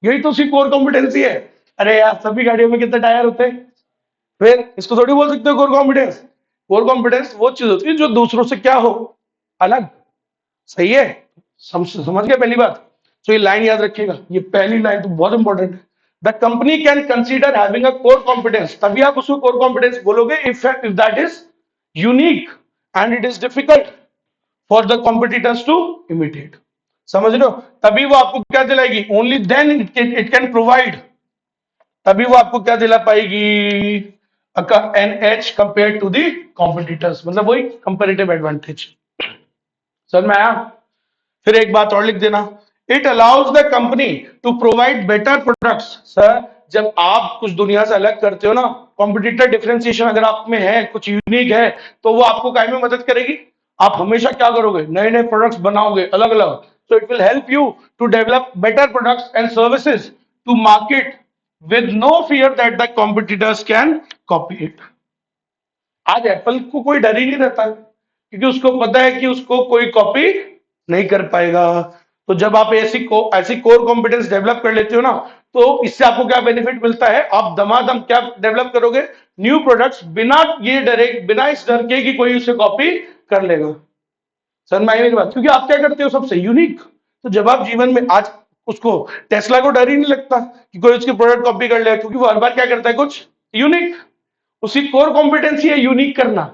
यही तो उसकी कोर कॉम्पिटेंसी है। अरे यार, सभी गाड़ियों में कितने टायर होते हैं? फिर इसको थोड़ी बोल सकते हो कोर कॉम्पिटेंस। कोर कॉम्पिटेंस वो चीज होती है जो दूसरों से क्या हो, अलग। सही है? समझ गए पहली बात? तो ये लाइन याद रखिएगा, ये पहली लाइन तो बहुत इंपॉर्टेंट है। The company can consider having a core competence, तभी आप उसको कोर कॉम्पिटेंस बोलोगे, if that is unique and it is difficult for the competitors to imitate. समझ रहे हो? तभी वो आपको क्या दिलाएगी, only then it can provide, तभी वो आपको क्या दिला पाएगी, an edge compare to the competitors, मतलब वही कंपेरेटिव एडवांटेज। समझ में आया? फिर एक बात और लिख देना, it allows the company to provide better products. Sir, जब आप कुछ दुनिया से अलग करते हो ना, कॉम्पिटिटर डिफरेंशिएशन अगर आप में है, कुछ यूनिक है, तो वो आपको काय में मदद करेगी? आप हमेशा क्या करोगे, नए नए प्रोडक्ट्स बनाओगे अलग अलग। So it will help you to develop better products and services to market with no fear that the competitors can copy it. आज एप्पल को कोई डर ही नहीं रहता, क्योंकि उसको पता है कि उसको कोई कॉपी नहीं कर पाएगा। तो जब आप ऐसी कोर कॉम्पिटेंस डेवलप कर लेते हो ना, तो इससे आपको क्या बेनिफिट मिलता है, आप दमादम क्या डेवलप करोगे, न्यू प्रोडक्ट्स, बिना ये डरे, बिना इस डर के कि कोई उसे कॉपी कर लेगा। समझ में आई मेरी बात? क्योंकि आप क्या करते हो, सबसे यूनिक। तो जब आप जीवन में आज, उसको टेस्ला को डर ही नहीं लगता कि कोई उसकी प्रोडक्ट कॉपी कर ले, क्योंकि वो हर बार क्या करता है, कुछ यूनिक। उसकी कोर कॉम्पिटेंसी है यूनिक करना।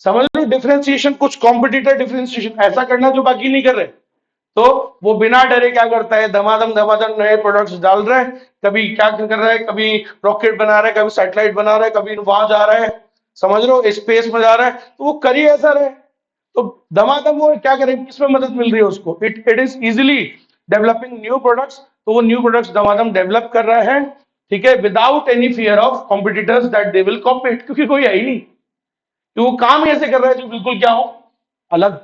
समझ लो, डिफरेंशिएशन, कुछ कॉम्पिटिटर डिफरेंशिएशन ऐसा करना जो बाकी नहीं कर रहे। तो वो बिना डरे क्या करता है, धमाधम धमाधम नए प्रोडक्ट्स डाल रहा है। कभी क्या कर रहा है, कभी रॉकेट बना रहा है, कभी सैटेलाइट बना रहा है, कभी वहां जा रहा है, समझ लो स्पेस में जा रहा है। तो वो करिए ऐसा रहे, तो दमादम वो क्या करें, किसमें मदद मिल रही है उसको, it is easily developing new products. तो वो न्यू प्रोडक्ट्स दमादम डेवलप कर रहा है, ठीक है, without any fear of competitors that they will compete, क्योंकि कोई है ही नहीं, कि वो काम ही ऐसे कर रहा है जो बिल्कुल क्या हो, अलग।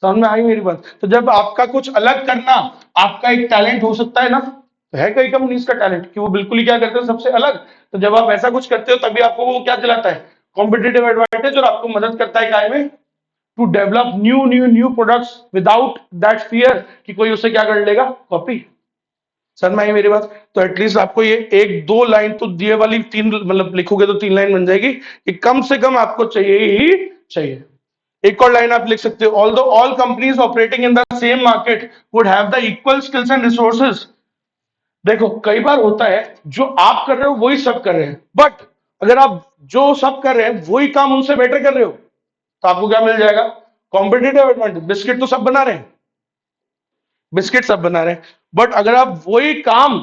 समझ में आई मेरी बात? तो जब आपका कुछ अलग करना आपका एक टैलेंट हो सकता है ना, तो है कई कंपनीज का टैलेंट कि वो बिल्कुल ही क्या करते हैं, सबसे अलग। तो जब आप ऐसा कुछ करते हो, तभी आपको वो क्या दिलाता है, कॉम्पिटिटिव एडवांटेज, और आपको मदद करता है काय में, to develop new products without that fear कि कोई उससे क्या कर लेगा, कॉपी। समझ में आई मेरी बात? तो एटलीस्ट आपको ये एक दो लाइन तो दिए वाली, तीन मतलब लिखोगे तो 3 लाइन बन जाएगी, कि कम से कम आपको चाहिए ही चाहिए। एक और लाइन आप लिख सकते हो, although all companies operating in the same market would have the equal skills and resources, देखो कई बार होता है जो आप कर रहे हो वही सब कर रहे हैं, बट अगर आप जो सब कर रहे हैं वही काम उनसे बेटर कर रहे हो तो आपको क्या मिल जाएगा? Competitive advantage. बिस्किट तो सब बना रहे हैं, बिस्किट सब बना रहे हैं, बट अगर आप वही काम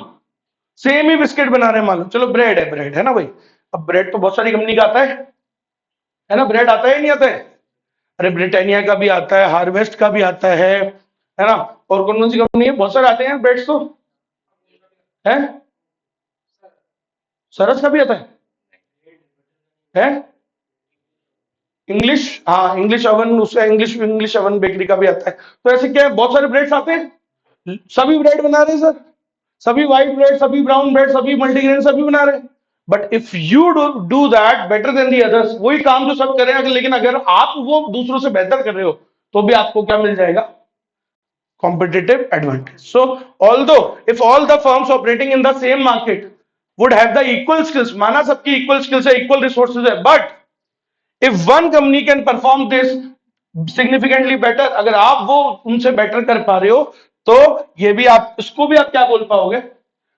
सेम ही बिस्किट बना रहे हैं, मान लो चलो ब्रेड है ना भाई, अब ब्रेड तो बहुत सारी कंपनी का आता है ना, ब्रेड आता है नहीं आता है? अरे ब्रिटानिया का भी आता है, हार्वेस्ट का भी आता है ना, और कौन कौन सी कंपनी है, बहुत सारे आते हैं ब्रेड्स तो है। सरस का भी आता है इंग्लिश, हाँ इंग्लिश अवन, उसका इंग्लिश इंग्लिश अवन बेकरी का भी आता है। तो ऐसे क्या है, बहुत सारे ब्रेड्स आते हैं, सभी ब्रेड बना रहे हैं सर, सभी व्हाइट ब्रेड, सभी ब्राउन ब्रेड, सभी मल्टीग्रेन, सभी बना रहे हैं। But if you do that better than the others, वही काम जो सब कर रहे हैं, लेकिन अगर आप वो दूसरों से बेहतर कर रहे हो तो भी आपको क्या मिल जाएगा? competitive advantage. So although if all the firms operating in the same market would have the equal skills, माना सबकी equal skills है, equal resources है, but if one company can perform this significantly better, अगर आप वो उनसे better कर पा रहे हो तो ये भी आप, इसको भी आप क्या बोल पाओगे?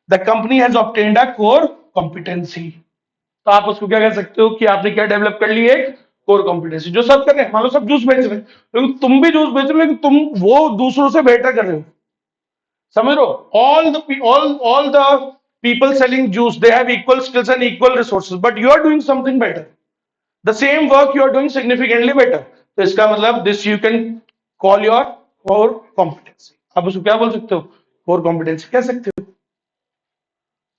The company has obtained a core competency. तो आप उसको क्या कह सकते हो कि आपने क्या डेवलप कर ली? एक कोर कॉम्पिटेंसी। जो सब कर रहे हैं, मान लो सब जूस बेच रहे हैं, लेकिन तुम भी जूस बेच रहे हो, लेकिन तुम वो दूसरों से बेटर कर रहे हो, समझ लो। All the people selling juice they have equal skills and equal resources, but you are doing something better, the same work you are doing significantly better. तो इसका मतलब this you can call your core competency. आप उसको क्या बोल सकते हो? Core competency कह सकते हो।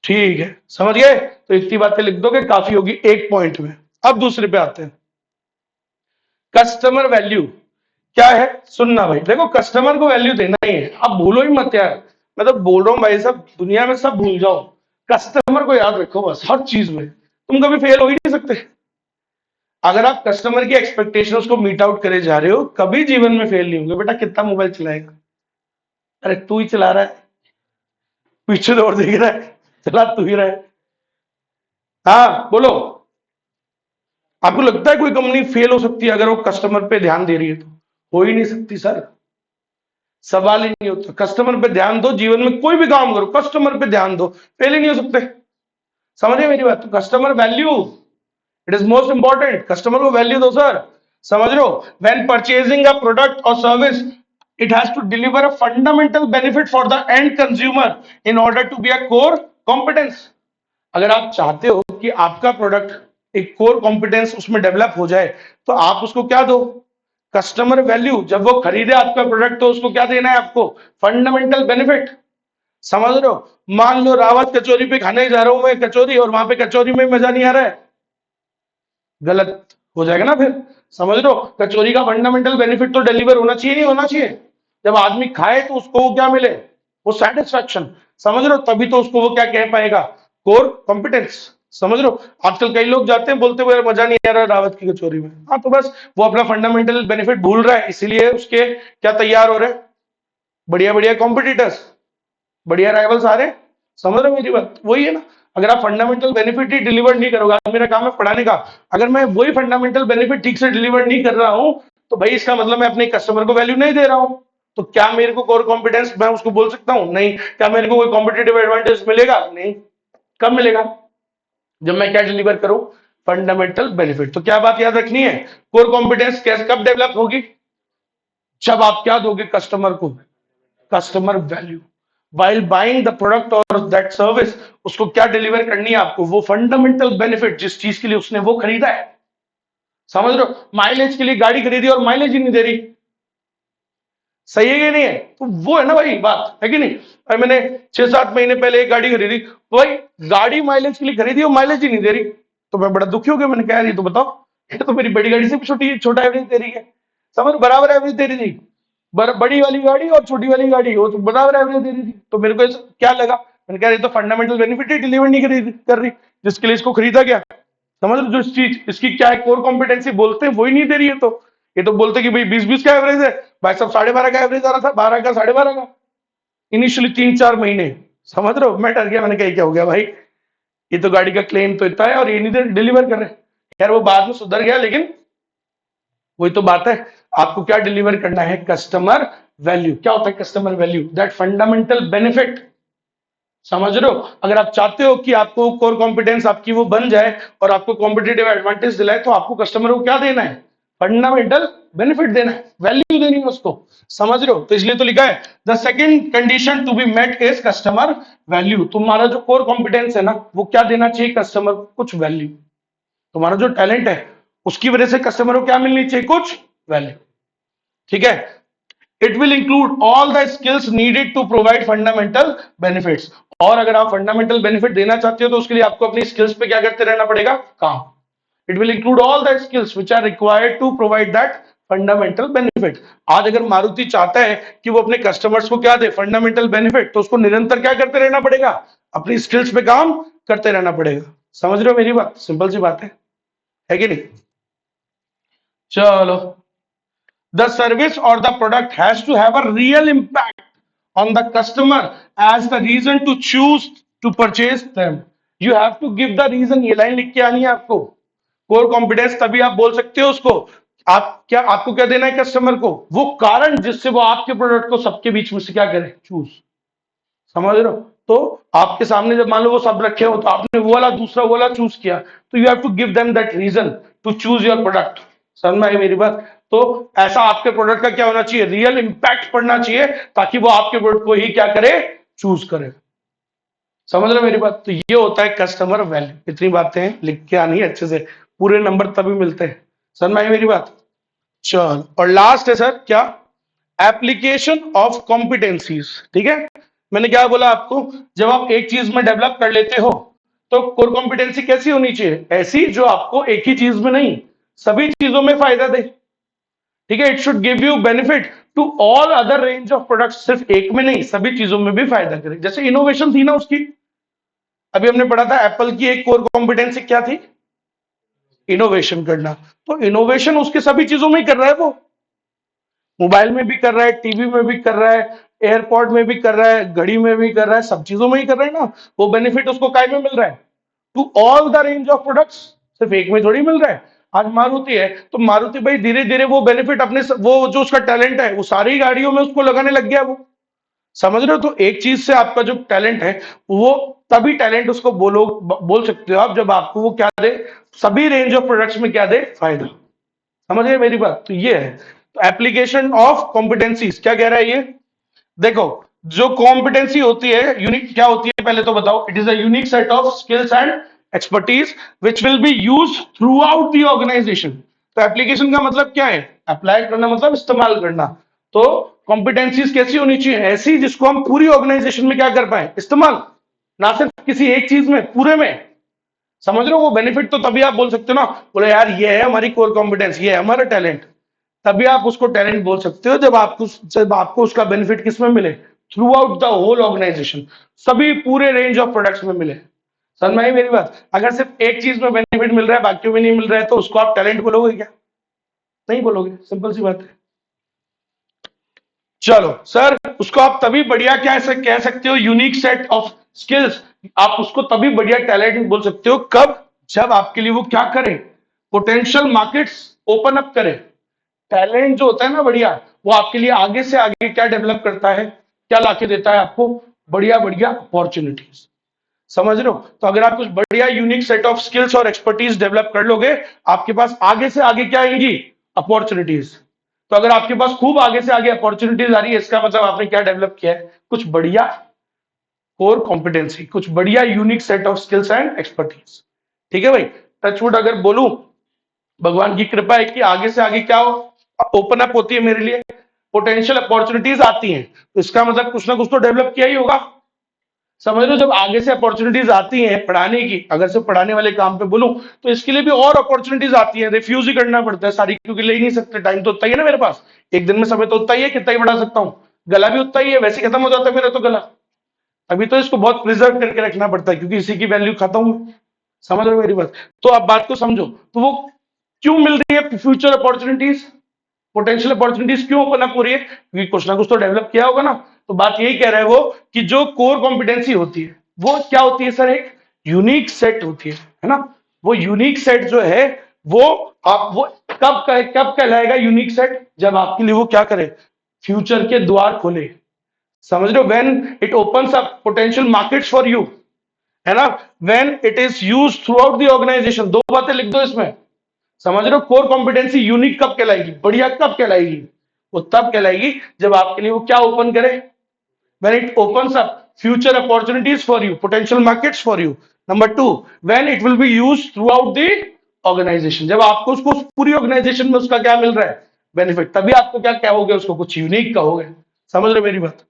ठीक है, समझ गए? तो इतनी बातें लिख दोगे, काफी होगी एक पॉइंट में। अब दूसरे पे आते हैं, कस्टमर वैल्यू क्या है? सुनना भाई, देखो कस्टमर को वैल्यू देना ही है, आप भूलो ही मत यार। मैं तो बोल रहा हूँ भाई साहब, दुनिया में सब भूल जाओ, कस्टमर को याद रखो बस हर चीज में, तुम कभी फेल हो ही नहीं सकते। अगर आप कस्टमर की एक्सपेक्टेशंस को मीट आउट करे जा रहे हो, कभी जीवन में फेल नहीं होंगे। बेटा कितना मोबाइल चलाएगा? अरे तू ही चला रहा है, पीछे तो और देख रहा है, चला तू ही रहा है। हाँ बोलो, आपको लगता है कोई कंपनी फेल हो सकती है अगर वो कस्टमर पे ध्यान दे रही है? तो हो ही नहीं सकती सर, सवाल ही नहीं होता। कस्टमर पे ध्यान दो, जीवन में कोई भी काम करो कस्टमर पे ध्यान दो, फेल ही नहीं हो सकते। समझिए मेरी बात? तो customer value it is most important, customer को वैल्यू दो सर। समझ लो, व्हेन परचेजिंग अ प्रोडक्ट और service it has to deliver a fundamental benefit for the end consumer in order to be a core competence. अगर आप चाहते हो कि आपका प्रोडक्ट एक कोर कॉम्पिटेंस उसमें डेवलप हो जाए, तो आप उसको क्या दो? Customer value. जब वो खरीदे आपका प्रोडक्ट तो उसको क्या देना है आपको? Fundamental benefit. समझ रहे हो? मान लो रावत कचौरी पे खाने जा रहा हूं मैं कचौरी, और वहां पे कचौरी में मजा नहीं आ रहा है, गलत हो जाएगा ना फिर। समझ रहे हो? कचौरी का फंडामेंटल बेनिफिट तो डिलीवर होना चाहिए, नहीं होना चाहिए? जब आदमी खाए तो उसको वो क्या मिले? वो सेटिस्फैक्शन। समझ रहे हो? तभी तो उसको वो क्या कह पाएगा? Core competence. समझ रहे हो? आजकल कई लोग जाते हैं बोलते हुए मजा नहीं आ रहा रावत की कचौरी में, हाँ तो बस वो अपना फंडामेंटल बेनिफिट भूल रहा है, इसीलिए उसके क्या तैयार हो रहे हैं? बढ़िया बढ़िया कॉम्पिटिटर्स, बढ़िया राइवल्स आ रहे हैं। समझ रहे हो मेरी बात? वही है ना, अगर आप फंडामेंटल बेनिफिट ही डिलीवर नहीं करोगे, मेरा काम है पढ़ाने का, अगर मैं वही फंडामेंटल बेनिफिट ठीक से डिलीवर नहीं कर रहा हूं तो भाई इसका मतलब मैं अपने कस्टमर को वैल्यू नहीं दे रहा हूं। तो क्या मेरे को कोर कॉम्पिटेंस मैं उसको बोल सकता हूं? नहीं। क्या मेरे को कोई कॉम्पिटेटिव एडवांटेज मिलेगा? नहीं। कब मिलेगा? जब मैं क्या डिलीवर करूं? Fundamental benefit. तो क्या बात याद रखनी है? कोर कॉम्पिटेंस कैसे कब डेवलप होगी? जब आप क्या दोगे कस्टमर को? Customer value. While buying the product और दैट सर्विस, उसको क्या डिलीवर करनी है आपको? वो फंडामेंटल बेनिफिट जिस चीज के लिए उसने वो खरीदा है। समझ रहे हो? माइलेज के लिए गाड़ी खरीदी और माइलेज ही नहीं दे रही, सही है कि नहीं है? तो वो है ना भाई बात, है कि नहीं? अरे मैंने 6-7 महीने पहले एक गाड़ी खरीदी, तो भाई गाड़ी माइलेज के लिए खरीदी और माइलेज ही नहीं दे रही, तो मैं बड़ा दुखी हो गया। मैंने कहा यार ये तो बताओ, ये तो मेरी बड़ी गाड़ी से भी छोटा एवरेज दे रही है। समझ, बराबर एवरेज दे रही थी, बड़ी वाली गाड़ी और छोटी वाली गाड़ी वो तो बराबर एवरेज दे रही थी। तो मेरे को क्या लगा, मैंने कहा ये तो फंडामेंटल बेनिफिट ही डिलीवर नहीं कर रही जिसके लिए इसको खरीदा गया। समझ लो, जो चीज इसकी क्या है कोर कॉम्पिटेंसी बोलते हैं वही नहीं दे रही है। तो ये तो बोलते कि भाई 20-20 का एवरेज है, भाई साहब 12.5 का एवरेज आ रहा था, 12 का 12.5 का इनिशियली 3-4 महीने। समझ रहे हो? मैं डर गया, मैंने कहा क्या हो गया भाई, ये तो गाड़ी का क्लेम तो इतना है और ये नहीं डिलीवर कर रहे। यार वो बाद में सुधर गया, लेकिन वही तो बात है, आपको क्या डिलीवर करना है? Customer value. क्या होता है customer value? That fundamental benefit समझ रहे हो? अगर आप चाहते हो कि आपको कोर कॉम्पिटेंस आपकी वो बन जाए और आपको कॉम्पिटेटिव एडवांटेज दिलाए, तो आपको कस्टमर को क्या देना है? फंडामेंटल बेनिफिट देना है, वैल्यू देनी है उसको। समझ रहे हो? तो इसलिए तो लिखा है the second condition to be met is customer value. तुम्हारा जो कोर कॉम्पिटेंस है ना, वो क्या देना चाहिए कस्टमर को? कुछ वैल्यू। तुम्हारा जो टैलेंट है उसकी वजह से कस्टमर को क्या मिलनी चाहिए? कुछ वैल्यू। ठीक है? It will include all the skills needed to provide fundamental benefits. और अगर आप फंडामेंटल बेनिफिट देना चाहते हो तो उसके लिए आपको अपनी स्किल्स पे क्या करते रहना पड़ेगा? काम। It will include all the skills which are required to provide that fundamental benefit. आज अगर मारुति चाहता है कि वो अपने कस्टमर्स को क्या दे? Fundamental benefit. तो उसको निरंतर क्या करते रहना पड़ेगा? अपनी स्किल्स पे काम करते रहना पड़ेगा। समझ रहे हो मेरी बात? सिंपल सी बात है कि नहीं? चलो, the service or the product has to have a real impact on the customer as the reason to choose to purchase them. You have to give the reason। ये लाइन लिख के आनी है आपको। कोर कॉम्पिटेंस तभी आप बोल सकते हो उसको। आपको क्या देना है कस्टमर को? वो कारण जिससे वो आपके प्रोडक्ट को सबके बीच में से क्या करे? चूज। समझ रहे हो? तो आपके सामने जब मान लो वो सब रखे हो तो आपने वो वाला दूसरा वो वाला चूज किया, तो you have to give them that reason to choose your product. समझ में आई मेरी बात? तो ऐसा आपके प्रोडक्ट का क्या होना चाहिए? रियल इंपैक्ट पड़ना चाहिए, ताकि वो आपके प्रोडक्ट को ही क्या करे? चूज करे। समझ रहे हो मेरी बात? तो ये होता है कस्टमर वैल्यू। इतनी बातें लिख के आनी है अच्छे से, पूरे नंबर तभी मिलते हैं। समझ में आई मेरी बात? चल, और लास्ट है सर क्या? Application of competencies. ठीक है? मैंने क्या बोला आपको? जब आप एक चीज में डेवलप कर लेते हो तो कोर कॉम्पिटेंसी कैसी होनी चाहिए? ऐसी जो आपको एक ही चीज में नहीं, सभी चीजों में फायदा दे। ठीक है? It should give you benefit to all other range of products. सिर्फ एक में नहीं, सभी चीजों में भी फायदा करे। जैसे इनोवेशन थी ना उसकी, अभी हमने पढ़ा था एप्पल की एक कोर कॉम्पिटेंसी क्या थी? इनोवेशन करना। तो इनोवेशन उसके सभी चीजों में ही कर रहा है वो। मोबाइल में भी कर रहा है, टीवी में भी कर रहा है, एयरपोर्ट में भी कर रहा है, घड़ी में भी कर रहा है, सब चीजों में ही कर रहा है ना। वो बेनिफिट उसको काय में मिल रहा है? To all the range of products. सिर्फ एक में थोड़ी मिल रहा है। आज मारुति है तो मारुति भाई धीरे धीरे वो बेनिफिट अपने वो जो उसका टैलेंट है वो सारी गाड़ियों में उसको लगाने लग गया वो। समझ रहे हो? तो एक चीज से आपका जो टैलेंट है वो तभी टैलेंट उसको बोल सकते हो आप जब आपको वो क्या दे? सभी रेंज ऑफ प्रोडक्ट्स में क्या दे? फायदा। समझ गए मेरी बात? तो ये है। तो एप्लीकेशन ऑफ कॉम्पिटेंसीज क्या कह रहा है ये? देखो, जो कॉम्पिटेंसी होती है यूनिक क्या होती है पहले तो बताओ? It is a unique set of skills and expertise which will be use throughout the organisation. तो एप्लीकेशन का मतलब क्या है? अप्लाई करना मतलब इस्तेमाल करना। तो कॉम्पिटेंसीज कैसी होनी चाहिए? ऐसी जिसको हम पूरी ऑर्गेनाइजेशन में क्या कर पाए? इस्तेमाल। ना सिर्फ किसी एक चीज में, पूरे में। समझ रहे हो? वो बेनिफिट तो तभी आप बोल सकते हो ना, बोले यार ये है हमारी कोर कॉम्पिटेंस, ये है हमारा टैलेंट। तभी आप उसको टैलेंट बोल सकते हो जब आपको उसका बेनिफिट किस में मिले? Throughout the whole organisation, सभी पूरे रेंज ऑफ प्रोडक्ट्स में मिले। समझ में आई मेरी बात? अगर सिर्फ एक चीज में बेनिफिट मिल रहा है बाकी में नहीं मिल रहा है तो उसको आप टैलेंट बोलोगे क्या? नहीं बोलोगे। सिंपल सी बात है। चलो सर, उसको आप तभी बढ़िया क्या ऐसे कह सकते हो? Unique set of skills. आप उसको तभी बढ़िया टैलेंट बोल सकते हो कब? जब आपके लिए वो क्या करे? पोटेंशियल मार्केट्स ओपन अप करे। टैलेंट जो होता है ना बढ़िया, वो आपके लिए आगे से आगे क्या डेवलप करता है? क्या लाके देता है आपको? बढ़िया बढ़िया अपॉर्चुनिटीज। समझ रहे हो? तो अगर आप कुछ बढ़िया यूनिक सेट ऑफ स्किल्स और एक्सपर्टीज डेवलप कर लोगे, आपके पास आगे से आगे क्या आएंगी? अपॉर्चुनिटीज। तो अगर आपके पास खूब आगे से आगे अपॉर्चुनिटीज आ रही है, इसका मतलब आपने क्या डेवलप किया है? कुछ बढ़िया कोर कॉम्पिटेंसी, कुछ बढ़िया unique set of skills and expertise. ठीक है भाई? टचवुड अगर बोलूं, भगवान की कृपा है कि आगे से आगे क्या ओपन अप होती है मेरे लिए, पोटेंशियल अपॉर्चुनिटीज आती हैं, तो इसका मतलब कुछ ना कुछ तो डेवलप किया ही होगा। समझ लो, जब आगे से अपॉर्चुनिटीज आती हैं पढ़ाने की, अगर से पढ़ाने वाले काम पे बोलूं तो इसके लिए भी और अपॉर्चुनिटीज आती है, रिफ्यूज ही करना पड़ता है सारी, क्योंकि ले ही नहीं सकते, टाइम तो उतना ही है ना मेरे पास। एक दिन में समय तो उतना ही है, कितना ही बढ़ा सकता हूं। गला भी उतना ही है, वैसे खत्म हो जाता है मेरा तो गला। अभी तो इसको बहुत प्रिजर्व करके रखना पड़ता है क्योंकि इसी की वैल्यू खत्म है। समझ रहे हो मेरी बात? तो आप बात को समझो, तो वो क्यों मिल रही है फ्यूचर अपॉर्चुनिटीज, पोटेंशियल अपॉर्चुनिटीज क्यों ओपन अप हो रही है? क्योंकि कुछ ना कुछ तो डेवलप किया होगा ना। तो बात यही कह रहा है वो कि जो कोर कॉम्पिटेंसी होती है वो क्या होती है सर? एक यूनिक सेट होती है ना। वो यूनिक सेट जो है वो आप वो कब कहलाएगा यूनिक सेट? जब आपके लिए वो क्या करे? फ्यूचर के द्वार खोले। समझ रहे हो? When it opens up potential markets for you, है ना? When it is use throughout the organisation. दो बातें लिख दो इसमें। समझ रहे हो? कोर कॉम्पिटेंसी यूनिक कब कहलाएगी, बढ़िया कब कहलाएगी? वो तब कहलाएगी जब आपके लिए वो क्या ओपन करे, when it opens up future opportunities for you, potential markets for you. Number two, when it will be used throughout the organization, जब आपको उसको पूरी ऑर्गेनाइजेशन में उसका क्या मिल रहा है, बेनिफिट, तभी आपको क्या कहोगे, उसको कुछ यूनिक कहोगे। समझ रहे मेरी बात?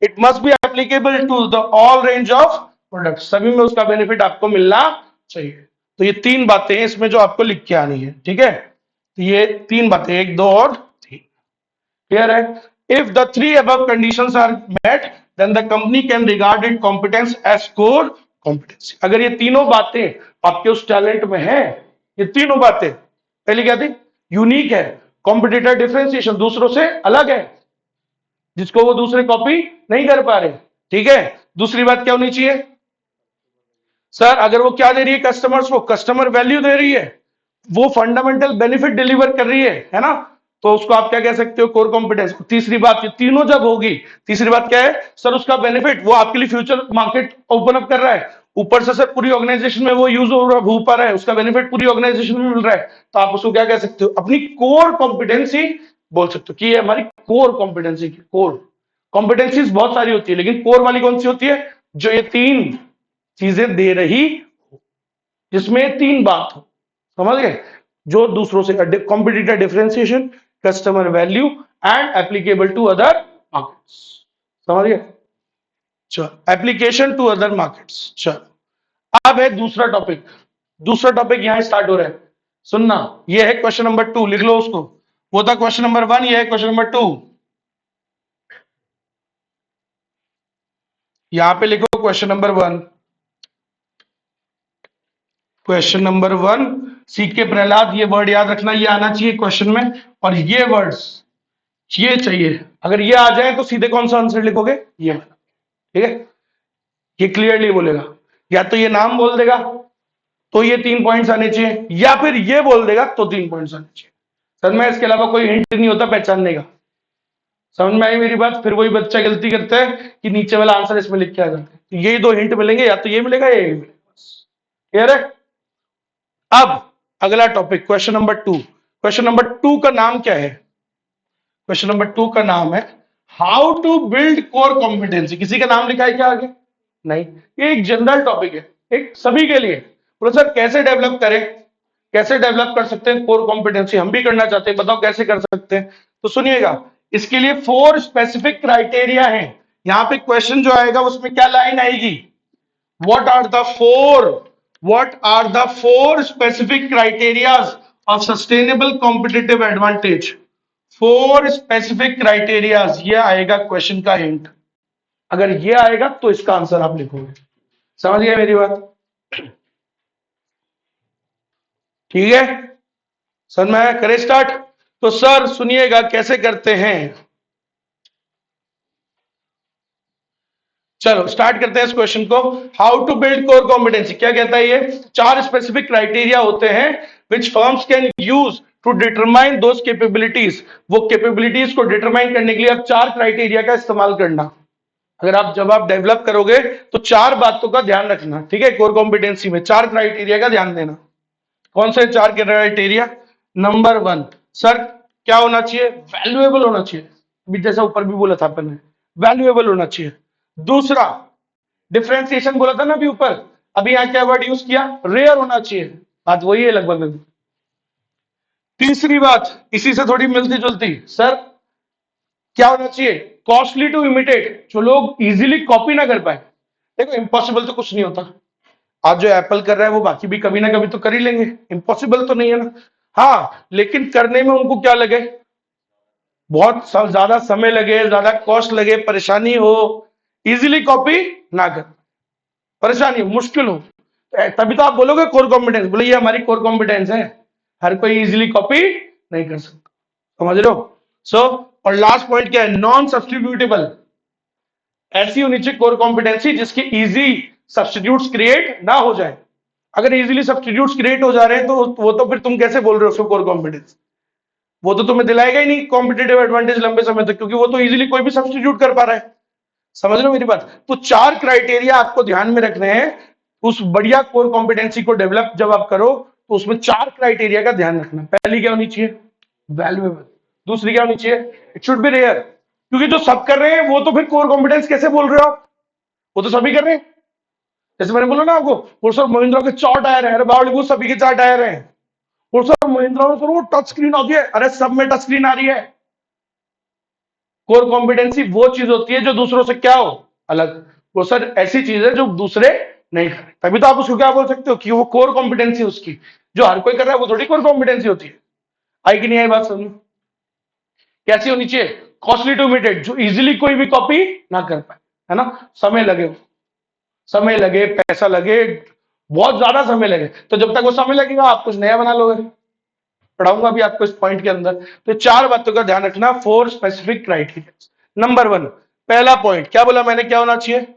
It must be applicable to the all range of product, सभी में उसका बेनिफिट आपको मिलना चाहिए। तो ये तीन बातें इसमें जो आपको लिख के आनी है, ठीक है? तो ये तीन बातें, एक दो और तीन, क्लियर है? If the three above conditions are met, then the company can regard its competence as core competency. अगर ये तीनों बातें आपके उस टैलेंट में है, ये तीनों बातें, पहली क्या थी? यूनिक है, कॉम्पिटिटर डिफरेंशिएशन, दूसरों से अलग है, जिसको वो दूसरे कॉपी नहीं कर पा रहे, ठीक है? दूसरी बात क्या होनी चाहिए सर? अगर वो क्या दे रही है कस्टमर्स को, कस्टमर वैल्यू दे रही है, वो फंडामेंटल बेनिफिट डिलीवर कर रही है ना? तो उसको आप क्या कह सकते हो? Core competence. तीसरी बात, ये तीनों जब होगी, तीसरी बात क्या है सर? उसका बेनिफिट वो आपके लिए फ्यूचर मार्केट ओपन अप कर रहा है, ऊपर से सर पूरी ऑर्गेनाइजेशन में वो यूज हो पा रहा है, उसका बेनिफिट पूरी ऑर्गेनाइजेशन में मिल रहा है, तो आप उसको क्या कह सकते हो? अपनी कोर कॉम्पिटेंसी बोल सकते हो कि ये हमारी कोर कॉम्पिटेंसी की। कोर कॉम्पिटेंसीज बहुत सारी होती है, लेकिन कोर वाली कौन सी होती है? जो ये तीन चीजें दे रही, जिसमें तीन बात हो, समझ गए? जो दूसरों से competitor differentiation, customer value and applicable to other markets. समझ गए? चलो, एप्लीकेशन टू अदर मार्केट्स। चलो, अब है दूसरा टॉपिक। दूसरा टॉपिक यहां स्टार्ट हो रहा है, सुनना। ये है क्वेश्चन नंबर 2, लिख लो उसको। वो था क्वेश्चन नंबर 1, ये है क्वेश्चन नंबर 2। यहां पे लिखो question number 1। Question number 1, C K Prahalad, ये वर्ड याद रखना, ये आना चाहिए क्वेश्चन में, और ये वर्ड्स ये चाहिए। अगर ये आ जाए तो सीधे कौन सा आंसर लिखोगे? ये वाला, ठीक है? ये क्लियरली बोलेगा, या तो ये नाम बोल देगा तो ये 3 पॉइंट्स आने चाहिए, या फिर ये बोल देगा तो 3 पॉइंट्स आने चाहिए। सर में इसके अलावा कोई हिंट नहीं होता पहचानने का। समझ में आई मेरी बात? फिर वही बच्चा गलती करता है कि नीचे वाला आंसर इसमें लिख के आ जाता है। तो यही दो हिंट मिलेंगे, या तो ये मिलेगा या ये मिलेगा, क्लियर है? अब अगला topic, question number 2। Question number 2 का नाम क्या है? क्वेश्चन नंबर 2 का नाम है how to build core competency. किसी का नाम लिखा है क्या आगे? नहीं, ये एक जनरल टॉपिक है, एक सभी के लिए। बोलो सर कैसे डेवलप करें, कैसे डेवलप कर सकते हैं कोर कॉम्पिटेंसी? हम भी करना चाहते हैं, बताओ कैसे कर सकते हैं? तो सुनिएगा, इसके लिए 4 स्पेसिफिक क्राइटेरिया हैं। यहां पे क्वेश्चन जो आएगा उसमें क्या लाइन आएगी? What are the four specific criterias of sustainable competitive advantage? 4 specific criterias, ये आएगा क्वेश्चन का हिंट। अगर ये आएगा तो इसका आंसर आप लिखोगे। समझ गए मेरी बात? ठीक है सर, मैं करे स्टार्ट? तो सर सुनिएगा कैसे करते हैं। चलो स्टार्ट करते हैं इस क्वेश्चन को। How to build core competency, क्या कहता है ये? 4 स्पेसिफिक क्राइटेरिया होते हैं which firms can use to determine those capabilities. वो कैपेबिलिटीज को डिटरमाइन करने के लिए आप 4 क्राइटेरिया का इस्तेमाल करना। अगर आप जब आप डेवलप करोगे तो 4 बातों का ध्यान रखना, ठीक है? कोर कॉम्पिटेंसी में 4 क्राइटेरिया का ध्यान देना। कौन से 4 क्राइटेरिया? नंबर 1, सर क्या होना चाहिए? वैल्यूएबल होना चाहिए, अभी जैसा ऊपर भी बोला था अपन ने, वैल्यूएबल होना चाहिए। दूसरा, डिफरेंशिएशन बोला था ना अभी ऊपर, अभी यहां क्या वर्ड यूज किया? रेयर होना चाहिए, बात वही है लगभग। तीसरी बात इसी से थोड़ी मिलती जुलती, सर क्या होना चाहिए? कॉस्टली टू इमिटेट, जो लोग इजीली कॉपी ना कर पाए। देखो इम्पॉसिबल तो कुछ नहीं होता, आज जो एप्पल कर रहा है वो बाकी भी कभी ना कभी तो कर ही लेंगे, इम्पॉसिबल तो नहीं है ना। हाँ, लेकिन करने में उनको क्या लगे? बहुत ज्यादा समय लगे, ज्यादा कॉस्ट लगे, परेशानी हो, इजीली कॉपी ना कर, परेशानी हो, मुश्किल हो, तभी तो आप बोलोगे कोर कॉम्पिटेंस। बोले ये हमारी कोर कॉम्पिटेंस है, हर कोई इजीली कॉपी नहीं कर सकता। समझ रहे हो? सो और लास्ट पॉइंट क्या है? नॉन सब्स्टिट्यूटेबल। ऐसी होनी चाहिए कोर कॉम्पिटेंसी जिसके इजी सब्स्टिट्यूट्स क्रिएट ना हो जाए। अगर इजीली सब्स्टिट्यूट्स क्रिएट हो जा रहे हैं तो वो तो फिर तुम कैसे बोल रहे हो उसको कोर कॉम्पिटेंस? वो तो तुम्हें दिलाएगा ही नहीं कॉम्पिटिटिव एडवांटेज लंबे समय तक, क्योंकि वो तो इजीली कोई भी सब्स्टिट्यूट कर पा रहा है। समझ रहे हो मेरी बात? तो 4 क्राइटेरिया आपको ध्यान में रखने हैं उस बढ़िया कोर कॉम्पिटेंसी को डेवलप जब आप करो, तो उसमें 4 क्राइटेरिया का ध्यान रखना। पहली क्या होनी चाहिए? वैल्यूएबल। दूसरी क्या होनी चाहिए? It should be rare. क्योंकि जो सब कर रहे हैं वो तो फिर कोर कॉम्पिटेंस कैसे बोल रहे हो आप? वो तो सभी कर रहे हैं। जैसे मैंने बोला ना आपको, वो सर महिंद्रा के 4 टायर है, अरे बावली वो सभी के 4 टायर हैं। वो सर महिंद्रा में सर वो टच स्क्रीन होती है, अरे सब में टच स्क्रीन आ रही है। कोर कॉम्पिटेंसी वो चीज होती है जो दूसरों से क्या हो, अलग। वो सर ऐसी चीज है जो दूसरे नहीं कर, तभी तो आप उसको क्या बोल सकते हो कि वो कोर कॉम्पिटेंसी उसकी। जो हर कोई कर रहा है वो थोड़ी कोर कॉम्पिटेंसी होती है। आई कि नहीं आई बात समझ? कैसी होनी चाहिए? कॉस्टली टू इमिटेट, जो इजीली कोई भी कॉपी ना कर पाए, है ना? समय लगे, समय लगे, पैसा लगे, बहुत ज्यादा समय लगे, तो जब तक वो समय लगेगा आप कुछ नया बना लोगे। पढ़ाऊंगा भी आपको इस पॉइंट के अंदर। तो 4 बातों का ध्यान रखना, 4 स्पेसिफिक क्राइटेरिया। नंबर 1, पहला पॉइंट क्या बोला मैंने, क्या होना चाहिए?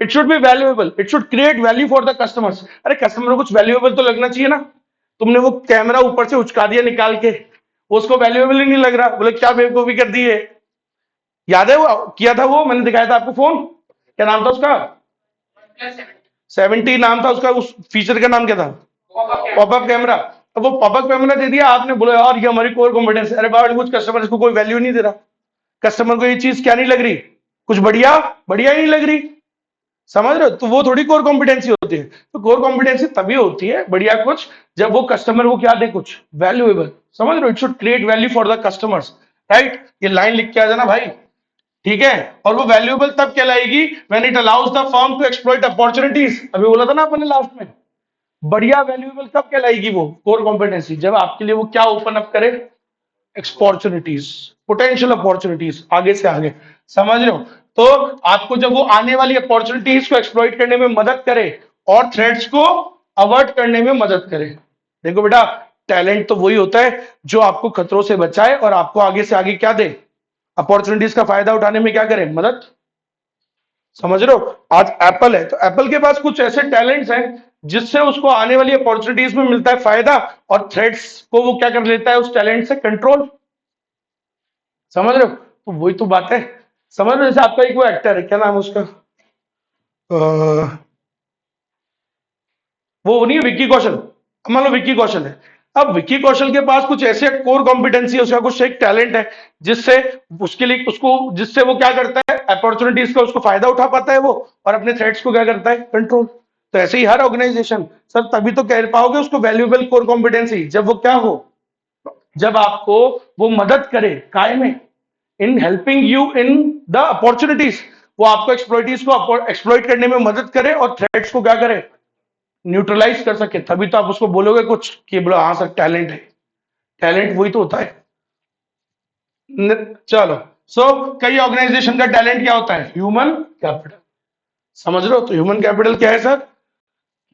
It should B valuable, it should create value for the customers. अरे कस्टमर को कुछ वैल्यूएबल तो लगना चाहिए ना। तुमने वो कैमरा ऊपर से उचका दिया निकाल के, उसको वैल्यूएबल ही नहीं लग रहा, बोले क्या बेवकूफी कर दी है। याद है वो किया था, वो मैंने दिखाया था आपको फोन, क्या नाम था उसका? 70 नाम था उसका, उस फीचर का नाम क्या था? Popup camera. अब वो पॉपअप कैमरा दे दिया आपने, बोला यार ये हमारी कोर कॉम्पिटेंस। अरे बाबा कुछ कस्टमर इसको कोई वैल्यू नहीं दे रहा, कस्टमर को ये चीज क्या नहीं लग रही, कुछ बढ़िया बढ़िया ही नहीं लग रही। समझ रहे हो? तो वो थोड़ी कोर कॉम्पिटेंसी होती है। तो कोर कॉम्पिटेंसी तभी होती है बढ़िया कुछ, जब वो कस्टमर को क्या दे, कुछ वैल्यूएबल। समझ रहे हो? It should create value for the customers, right? ये लाइन लिख के आ जाना भाई, ठीक है? और वो वैल्यूएबल तब कहलाएगी when it allows the firm to exploit opportunities. अभी बोला था ना अपने लास्ट में, बढ़िया वैल्यूएबल कब कहलाएगी वो कोर कॉम्पिटेंसी, जब आपके लिए वो क्या ओपन अप करे, अपॉर्चुनिटीज, पोटेंशियल अपॉर्चुनिटीज, आगे से आगे। समझ रहे हो? तो आपको जब वो आने वाली अपॉर्चुनिटीज को एक्सप्लॉइट करने में मदद करे और थ्रेट्स को अवॉइड करने में मदद करे। देखो बेटा, टैलेंट तो वही होता है जो आपको खतरों से बचाए और आपको आगे से आगे क्या दे, अपॉर्चुनिटीज का फायदा उठाने में क्या करे, मदद। समझ रहे हो? आज एप्पल है तो एप्पल के पास कुछ ऐसे टैलेंट्स हैं जिससे उसको आने वाली अपॉर्चुनिटीज में मिलता है फायदा, और थ्रेट्स को वो क्या कर लेता है, उस टैलेंट से कंट्रोल। समझ रहे हो? तो वही तो बात है। समझ रहे हो? जैसे आपका एक वो एक्टर है, क्या नाम है उसका, वो नहीं है विक्की कौशल। अब मान लो विक्की कौशल है, अब विक्की कौशल के पास कुछ ऐसे कोर कॉम्पिटेंसी है, उसका कुछ एक टैलेंट है जिससे उसके लिए उसको, जिससे वो क्या करता है, अपॉर्चुनिटीज का उसको फायदा उठा पाता है वो, और अपने थ्रेट्स को क्या करता है, कंट्रोल। तो ऐसे ही हर ऑर्गेनाइजेशन सर तभी तो कह पाओगे उसको वैल्यूएबल कोर कॉम्पिटेंसी, जब वो क्या हो, जब आपको वो मदद करे काय में, in helping you in the opportunities. वो आपको एक्सप्लॉइटीज को एक्सप्लॉइट करने में मदद करे और थ्रेट्स को क्या करे, न्यूट्रलाइज कर सके। तभी तो आप उसको बोलोगे कुछ कि बोलो हाँ सर टैलेंट है। टैलेंट वही तो होता है। चलो, कई ऑर्गेनाइजेशन का टैलेंट क्या होता है, ह्यूमन कैपिटल। समझ रहे हो? तो ह्यूमन कैपिटल क्या है सर,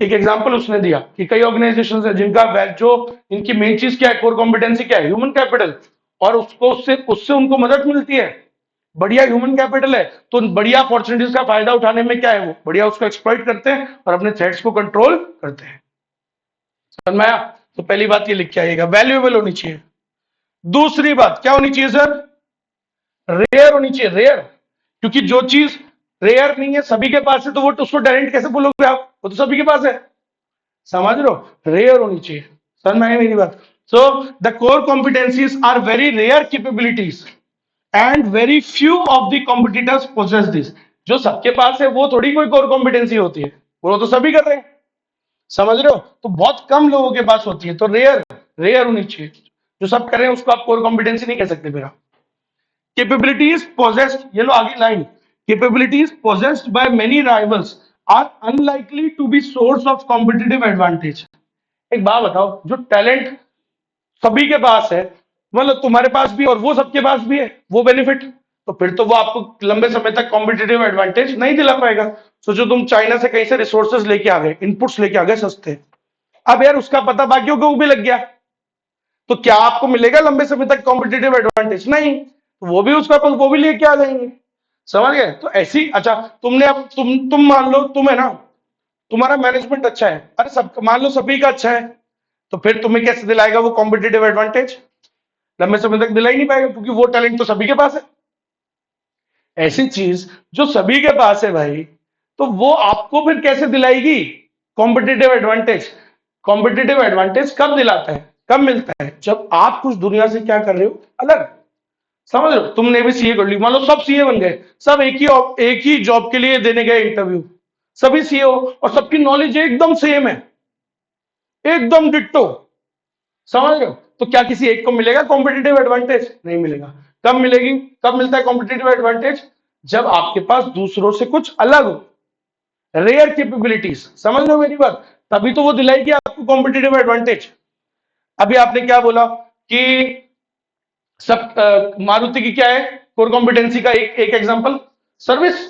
एक एग्जांपल उसने दिया कि कई ऑर्गेनाइजेशन है जिनका जो इनकी मेन चीज क्या है, कोर कॉम्पिटेंसी क्या है, ह्यूमन कैपिटल, और उसको उससे उससे उनको मदद मिलती है। बढ़िया ह्यूमन कैपिटल है तो बढ़िया अपॉर्चुनिटीज का फायदा उठाने में क्या है, वो बढ़िया उसको एक्सप्लॉइट करते हैं और अपने थ्रेट्स को कंट्रोल करते हैं। समझ में आया? तो पहली बात ये लिख के आइएगा, वैल्यूएबल होनी चाहिए। दूसरी बात क्या होनी चाहिए सर, रेयर होनी चाहिए, रेयर। क्योंकि जो चीज रेयर नहीं है सभी के पास है, तो वो उसको टैलेंट कैसे बोलोगे आप, वो तो सभी के पास है। समझ रहे हो? रेयर होनी चाहिए। समझ में आई मेरी बात? So the core competencies are very rare capabilities and very few of the competitors possess this. जो सबके पास है वो थोड़ी कोई कोर कॉम्पिटेंसी होती है, वो तो सभी कर रहे हैं। समझ रहे हो? तो बहुत कम लोगों के पास होती है, तो रेयर, रेयर होनी चाहिए। जो सब कर रहे हैं उसको आप कोर कॉम्पिटेंसी नहीं कह सकते मेरा। कैपेबिलिटीज पोजेस्ड, ये लो आगे line, capabilities possessed by many rivals are unlikely to be source of competitive advantage. एक बात बताओ, जो टैलेंट सभी के पास है, मतलब तुम्हारे पास भी और वो सबके पास भी है, वो बेनिफिट, तो फिर तो वो आपको लंबे समय तक कॉम्पिटिटिव एडवांटेज नहीं दिला पाएगा। सोचो तुम चाइना से कहीं से रिसोर्सेज लेके आ गए, इनपुट्स लेके आ गए सस्ते, अब यार उसका पता बाकियों को भी लग गया, तो क्या आपको मिलेगा लंबे समय तक कॉम्पिटिटिव एडवांटेज? नहीं। तो वो भी उसका वो भी लेके आ जाएंगे। समझ गए? तो ऐसी, अच्छा तुमने अब तुम मान लो तुम है ना, तुम्हारा मैनेजमेंट अच्छा है, अरे सब मान लो सभी का अच्छा है, तो फिर तुम्हें कैसे दिलाएगा वो कॉम्पिटिटिव एडवांटेज? लंबे समय तक दिला ही नहीं पाएगा, क्योंकि वो टैलेंट तो सभी के पास है। ऐसी चीज जो सभी के पास है भाई, तो वो आपको फिर कैसे दिलाएगी कॉम्पिटिटिव एडवांटेज? कॉम्पिटिटिव एडवांटेज कब दिलाता है, कब मिलता है? जब आप कुछ दुनिया से क्या कर रहे हो अलग। समझ रहे हो? तुमने भी सीए कर ली, मान लो सब सीए बन गए, सब एक ही जॉब के लिए देने गए इंटरव्यू, सभी सीए हो और सबकी नॉलेज एकदम सेम है, एकदम डिट्टो। समझ रहे हो? तो क्या किसी एक को मिलेगा कॉम्पिटिटिव एडवांटेज? नहीं मिलेगा। कब मिलेगी, कब मिलता है कॉम्पिटिटिव एडवांटेज? जब आपके पास दूसरों से कुछ अलग हो, रेयर कैपेबिलिटीज। समझ लो मेरी बात, तभी तो वो दिलाएगी आपको कॉम्पिटिटिव एडवांटेज। अभी आपने क्या बोला कि सब मारुति की क्या है कोर कॉम्पिटेंसी का एक एग्जांपल, सर्विस।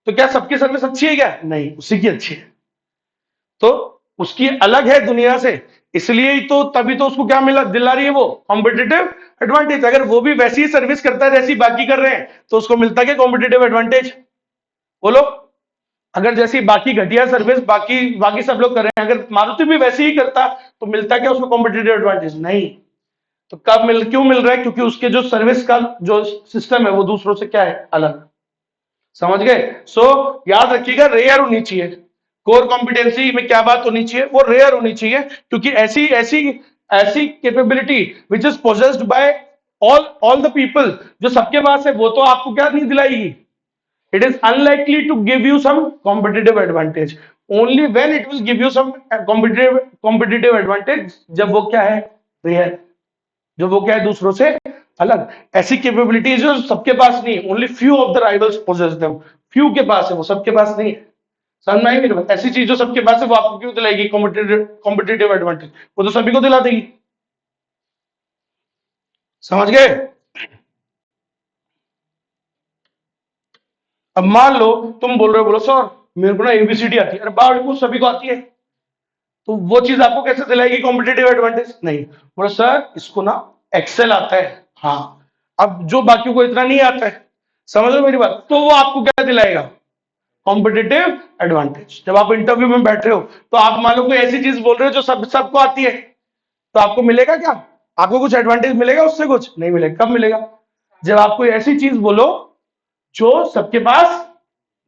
तो क्या सबकी सर्विस अच्छी है क्या? नहीं, उसी की अच्छी है, तो उसकी अलग है दुनिया से, इसलिए ही तो, तभी तो उसको क्या मिला, दिला रही है वो कॉम्पिटिटिव एडवांटेज। अगर वो भी वैसी ही सर्विस करता है जैसी बाकी कर रहे हैं, तो उसको मिलता क्या कॉम्पिटिटिव एडवांटेज? बोलो। अगर जैसी बाकी घटिया सर्विस बाकी बाकी सब लोग कर रहे हैं, अगर मारुति भी वैसे ही करता, तो मिलता क्या उसको कॉम्पिटिटिव एडवांटेज? नहीं। तो क्यों मिल रहा है? क्योंकि उसके जो सर्विस का जो सिस्टम है वो दूसरों से क्या है, अलग। समझ गए? सो याद रखिएगा, रेयर होनी चाहिए कोर कॉम्पिटेंसी में। क्या बात होनी चाहिए? वो रेयर होनी चाहिए, क्योंकि ऐसी ऐसी ऐसी capability which is possessed by all the people, जो सबके पास है, वो तो आपको क्या नहीं दिलाएगी? it is unlikely to give you some competitive advantage. Only when it will give you some competitive advantage, जब वो क्या है, rare, जब वो क्या है, दूसरों से अलग। ऐसी कैपेबिलिटीज जो सबके पास नहीं, only few of the rivals possess them, few के पास है, वो सबके पास नहीं है। समझ में आई मेरी बात? ऐसी चीज जो सबके पास है वो आपको क्यों दिलाएगी कॉम्पिटिटिव एडवांटेज? वो तो सभी को दिला देगी। समझ गए? अब मान लो तुम बोल रहे हो, बोलो सर मेरे को ना एबीसीडी आती है, अरे बाप रे, सभी को आती है, तो वो चीज आपको कैसे दिलाएगी कॉम्पिटिटिव एडवांटेज? नहीं। बोलो सर इसको ना एक्सेल आता है, हाँ, अब जो बाकी को इतना नहीं आता है, समझ लो मेरी बात, तो वो आपको क्या दिलाएगा कॉम्पिटिटिव एडवांटेज। जब आप इंटरव्यू में बैठ रहे हो, तो आप मान लो कोई ऐसी चीज बोल रहे हो जो सबको आती है, तो आपको मिलेगा क्या? आपको कुछ एडवांटेज मिलेगा उससे? कुछ नहीं मिलेगा। कब मिलेगा? जब आप कोई ऐसी चीज बोलो जो सबके पास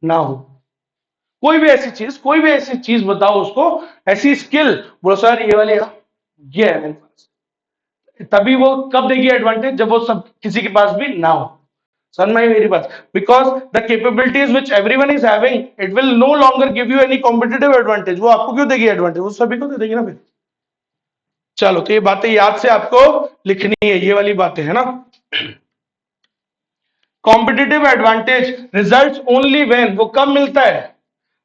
ना हो। कोई भी ऐसी चीज बताओ उसको, ऐसी स्किल बोलो सर ये वाली है ना, ये है मेरे पास, तभी वो कब देगी एडवांटेज? जब वो सब किसी के पास भी ना हो। समझ में आई मेरी बात? Because the capabilities which everyone is having, it will no longer give you any competitive advantage. वो आपको क्यों देगी एडवांटेज? वो सभी को दे देगी ना फिर। चलो, तो ये बातें याद से आपको लिखनी है, ये वाली बातें है ना। Competitive advantage results only when, वो कब मिलता है?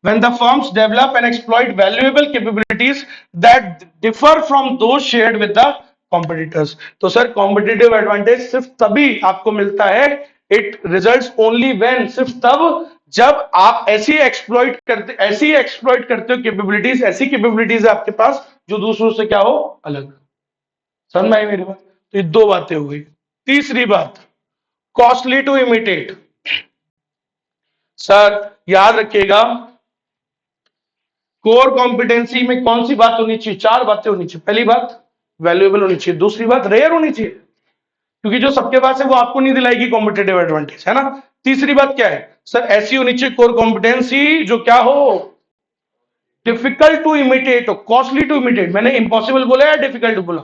when the firms develop and exploit valuable capabilities that differ from those shared with the competitors. तो सर कॉम्पिटिटिव एडवांटेज सिर्फ तभी आपको मिलता है, इट रिजल्ट्स ओनली व्हेन, सिर्फ तब जब आप ऐसी एक्सप्लॉइट करते हो कैपेबिलिटीज, ऐसी कैपेबिलिटीज है आपके पास जो दूसरों से क्या हो, अलग। समझ में आई मेरी बात? तो ये दो बातें हो गई। तीसरी बात, कॉस्टली टू इमिटेट। सर याद रखिएगा, कोर कॉम्पिटेंसी में कौन सी बात होनी चाहिए? चार बातें होनी चाहिए। पहली बात वैल्यूएबल होनी चाहिए, दूसरी बात रेयर होनी चाहिए, क्योंकि जो सबके पास है वो आपको नहीं दिलाएगी कॉम्पिटेटिव एडवांटेज, है ना। तीसरी बात क्या है सर? ऐसी होनी चाहिए कोर कॉम्पिटेंसी जो क्या हो, डिफिकल्ट टू इमिटेट हो, कॉस्टली टू इमिटेट। मैंने इम्पॉसिबल बोला या डिफिकल्ट बोला?